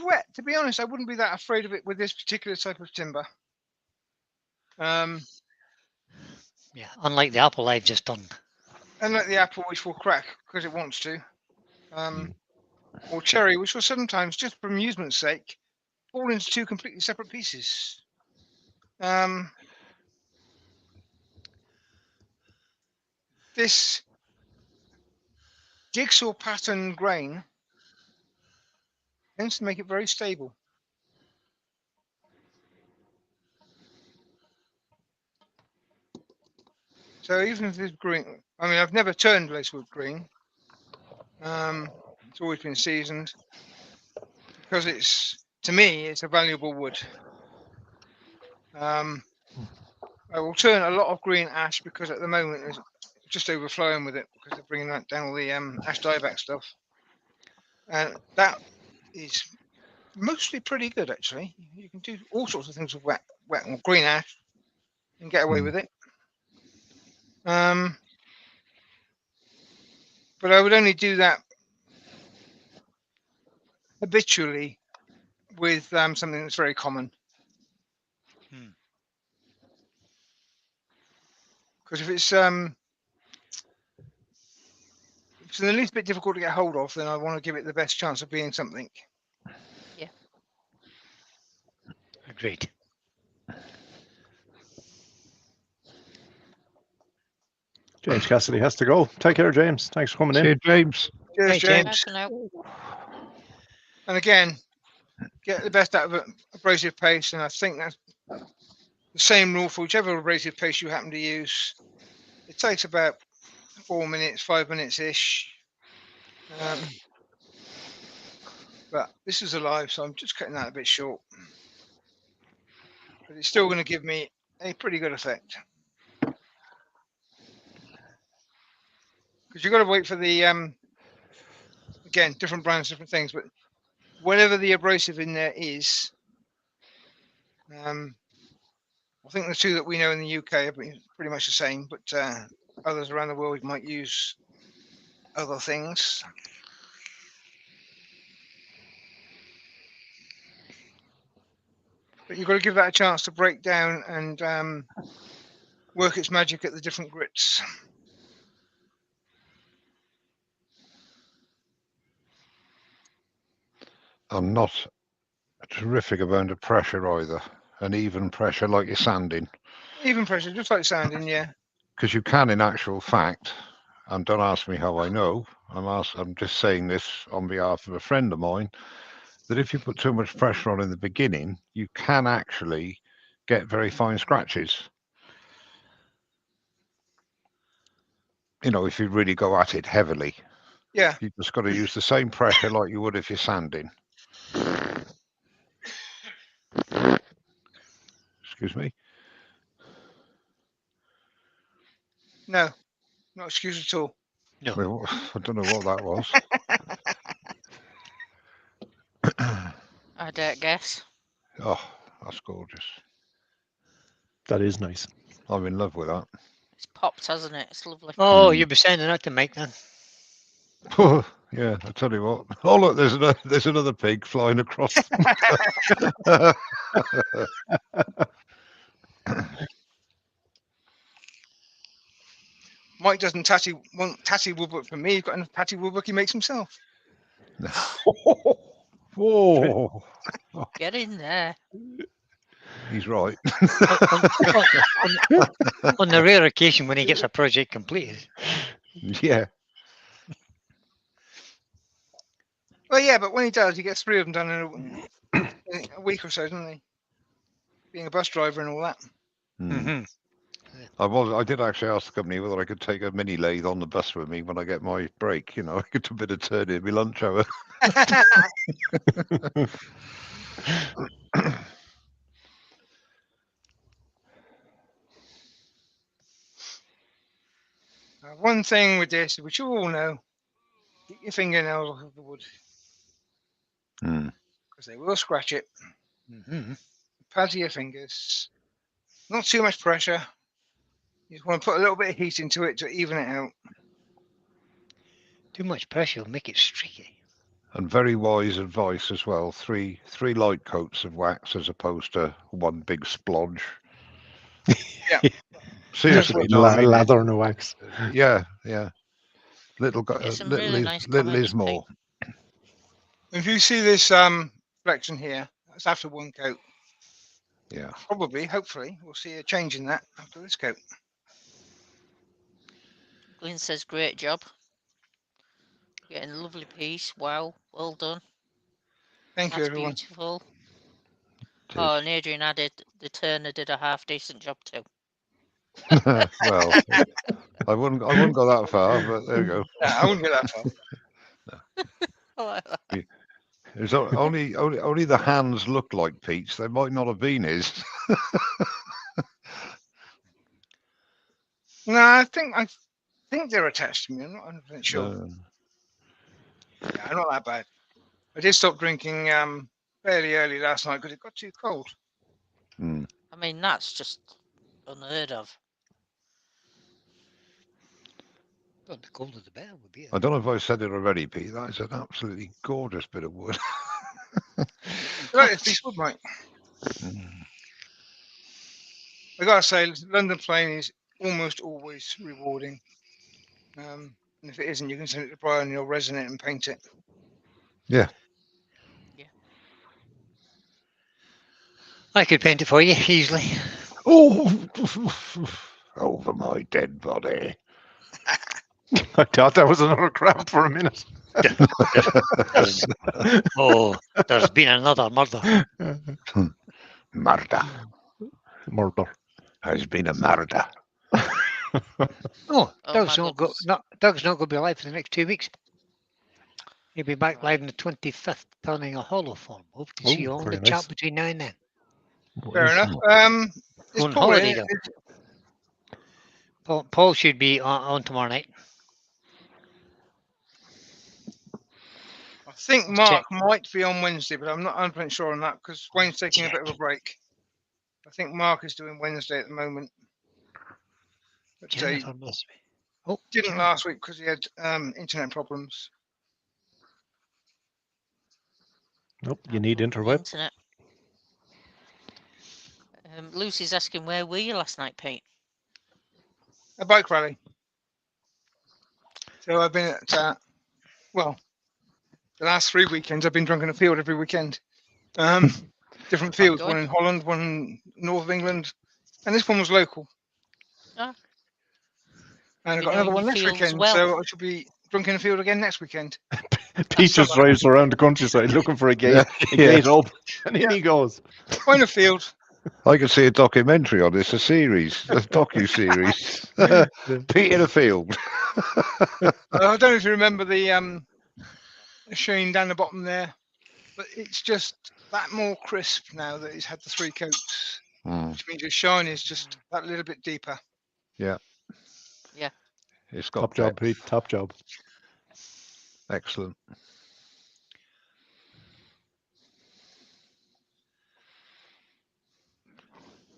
B: wet, to be honest, I wouldn't be that afraid of it with this particular type of timber.
C: Yeah, unlike the apple I've just done.
B: Unlike the apple, which will crack because it wants to, or cherry, which will sometimes, just for amusement's sake, fall into two completely separate pieces. This jigsaw pattern grain tends to make it very stable. So even if this green, I mean, I've never turned lacewood green. It's always been seasoned because to me, it's a valuable wood. I will turn a lot of green ash because at the moment it's just overflowing with it because they're bringing that down all the ash dieback stuff, and that is mostly pretty good actually. You can do all sorts of things with wet or green ash and get away with it. But I would only do that habitually with something that's very common. Because if it's the least bit difficult to get hold of, then I want to give it the best chance of being something.
D: Yeah.
C: Agreed.
F: James Cassidy has to go. Take care, James. Thanks for coming
E: See
F: in.
E: you, James.
B: Cheers,
C: Hey,
B: James.
C: James.
D: Bye for now.
B: And again, get the best out of abrasive paste, and I think that's the same rule for whichever abrasive paste you happen to use. It takes about 4 minutes, 5 minutes ish. But this is alive, so I'm just cutting that a bit short. But it's still going to give me a pretty good effect. Because you've got to wait for the, again, different brands, different things, but whatever the abrasive in there is, I think the two that we know in the UK are pretty much the same, but others around the world might use other things. But you've got to give that a chance to break down and work its magic at the different grits.
E: I'm not a terrific amount of pressure either, an even pressure like you're sanding.
B: Even pressure, just like sanding, yeah.
E: Because you can, in actual fact, and don't ask me how I know, I'm just saying this on behalf of a friend of mine, that if you put too much pressure on in the beginning, you can actually get very fine scratches. You know, if you really go at it heavily.
B: Yeah.
E: You just got to use the same pressure like you would if you're sanding. Excuse me?
B: No, not excuse at all.
C: No.
E: Well, I don't know what that was.
D: I don't guess.
E: Oh, that's gorgeous.
F: That is nice.
E: I'm in love with that.
D: It's popped, hasn't it? It's lovely.
C: Oh, you'll be sending that to Mike then.
E: Yeah, I tell you what. Oh look, there's another pig flying across.
B: Mike doesn't want tatty woodwork from me. He's got enough tatty woodwork he makes himself.
E: Whoa,
D: Get in there.
E: he's right.
C: On the rare occasion when he gets a project completed.
E: Yeah.
B: Well, yeah, but when he does, he gets 3 of them done in a week or so, doesn't he? Being a bus driver and all that.
E: Hmm. I did actually ask the company whether I could take a mini lathe on the bus with me when I get my break. You know, I get a bit of turn in my lunch hour.
B: One thing with this, which you all know, keep your fingernails off of the wood
E: Hmm.
B: because they will scratch it.
C: Mm-hmm.
B: Pads your fingers. Not too much pressure. You just want to put a little bit of heat into it to even it out.
C: Too much pressure will make it streaky.
E: And very wise advice as well. Three light coats of wax as opposed to one big splodge.
B: Yeah.
E: Seriously, no, I mean,
F: Lather and wax.
E: yeah. Little,
D: Get some
E: little
D: really
E: is
D: nice
E: little
D: comments,
E: is more.
B: If you see this flexion here, that's after 1 coat.
E: Yeah.
B: Probably, hopefully, we'll see a change in that after this coat.
D: Glyn says, great job. Getting a lovely piece. Wow, well done.
B: Thank you,
D: That's
B: everyone.
D: beautiful.
E: It
D: Oh,
E: is.
D: and Adrian added, the turner did a half decent job too.
E: Well, I wouldn't go that far, but there you go.
B: No, I wouldn't go that far.
D: I like that.
E: It's only the hands look like Pete's. They might not have been his.
B: No, I think they're attached to me. I'm not 100% sure. Yeah, I'm not that bad. I did stop drinking fairly early last night because it got too cold.
E: Hmm.
D: I mean, that's just unheard of.
C: Well, the colder the better would be.
E: I don't know if I said it already, Pete. That is an absolutely gorgeous bit of wood.
B: Right, it's peaceful, mate. I gotta say, London playing is almost always rewarding. And if it isn't, you can send it to Brian and he'll resin it and paint it.
E: Yeah.
C: I could paint it for you easily.
E: Oh, over my dead body.
F: I thought that was another cramp for a minute.
C: There's been another murder.
E: Murder.
F: Murder.
E: Has been a murder.
C: Oh,
D: Oh,
C: Doug's
D: my
C: not
D: goodness.
C: Doug's not going to be live for the next 2 weeks. He'll be back live on the 25th, turning a hollow form. Hope to see you all in the
F: very
C: chat
F: nice.
C: between now and then.
B: Fair enough. It's
C: On
B: Paul
C: holiday,
B: in.
C: though. Paul should be on tomorrow night.
B: I think
C: Let's
B: Mark
C: check.
B: might be on Wednesday, but I'm not 100% sure on that because Wayne's taking a bit of a break. I think Mark is doing Wednesday at the moment. But he
C: Jennifer must be. Oh,
B: didn't
C: Jennifer.
B: last week because he had internet problems.
F: Nope, you need
D: The
F: interweb.
D: internet. Lucy's asking, where were you last night, Pete?
B: A bike rally. So I've been at, well, the last 3 weekends I've been drunk in a field every weekend. Different fields, one
D: going.
B: in Holland, one in north of England, and this one was local.
D: Ah.
B: And I've
D: You
B: got
D: know
B: another one
D: your
B: next
D: fields
B: weekend,
D: well.
B: so I should be drunk in a field again next weekend.
F: Pete just
B: summer.
F: drives around the countryside looking for a gate,
E: Yeah.
F: a gate up, and in he goes.
B: Find a field.
E: I could see a documentary on this, a docu-series. Pete in a field.
B: I don't know if you remember the sheen down the bottom there, but it's just that more crisp now that it's had the 3 coats, which means the shine is just that little bit deeper.
E: Yeah.
D: Yeah.
E: It's got
F: Top job,
E: depth.
F: Pete. Top job.
E: Excellent.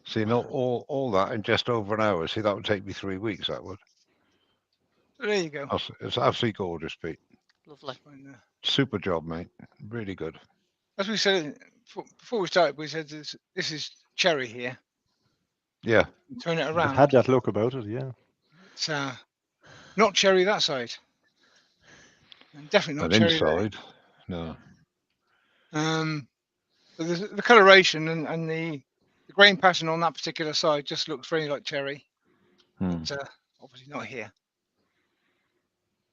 E: See, not all that in just over an hour. See, that would take me 3 weeks. That would.
B: So there you go.
E: It's absolutely gorgeous, Pete.
D: Lovely.
E: Super job, mate. Really good.
B: As we said before we started, we said this is cherry here.
E: Yeah.
B: Turn it
F: It
B: around.
F: had that look about it, yeah.
B: It's not cherry that side, and definitely not
E: And
B: cherry
E: inside, no.
B: there. But the coloration and the grain pattern on that particular side just looks very like cherry, but obviously not here.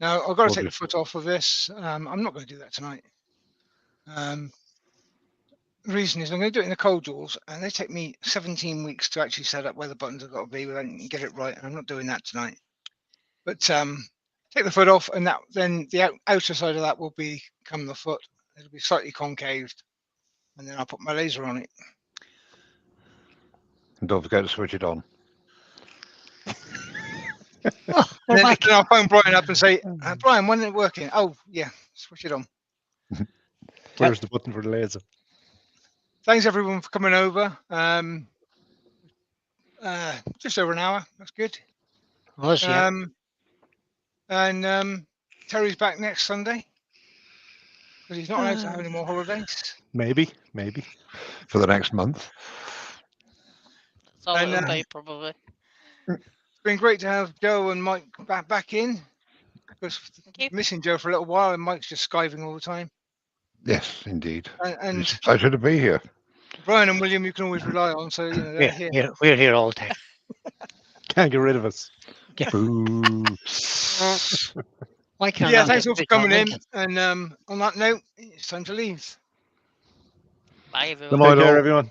B: Now I've got to take the
F: Gorgeous.
B: foot off of this. I'm not going to do that tonight. The reason is I'm going to do it in the cold doors, and they take me 17 weeks to actually set up where the buttons have got to be and get it right. And I'm not doing that tonight. But take the foot off, and then the outer side of that will become the foot. It'll be slightly concaved, and then I'll put my laser on it.
E: And don't forget to switch it on.
C: Oh, we're
B: Then,
C: back.
B: then I'll phone Brian up and say, Brian, when is it working? Oh, yeah, switch it on.
F: Where's the button for the laser?
B: Thanks everyone for coming over. Just over an hour. That's good.
C: Was, yeah.
B: And Terry's back next Sunday because he's not allowed to have any more holidays.
F: Maybe.
E: For the next month.
D: That's all
B: And,
D: it'll be, probably.
B: It's been great to have Joe and Mike back in because
D: Thank you.
B: missing Joe for a little while, and Mike's just skiving all the time.
E: Yes, indeed.
B: And
E: It's a pleasure to be here.
B: Brian and William, you can always rely on. So they're here.
C: We're here all the time.
F: Can't get rid of us.
E: Boo.
C: Why can't
B: Yeah,
C: I
B: thanks
C: get
B: all for
C: Richard
B: coming in.
C: Lincoln?
B: And on that note, it's time to leave.
D: Bye,
E: Good
D: everyone.
E: night,
F: Take care,
E: all.
F: everyone.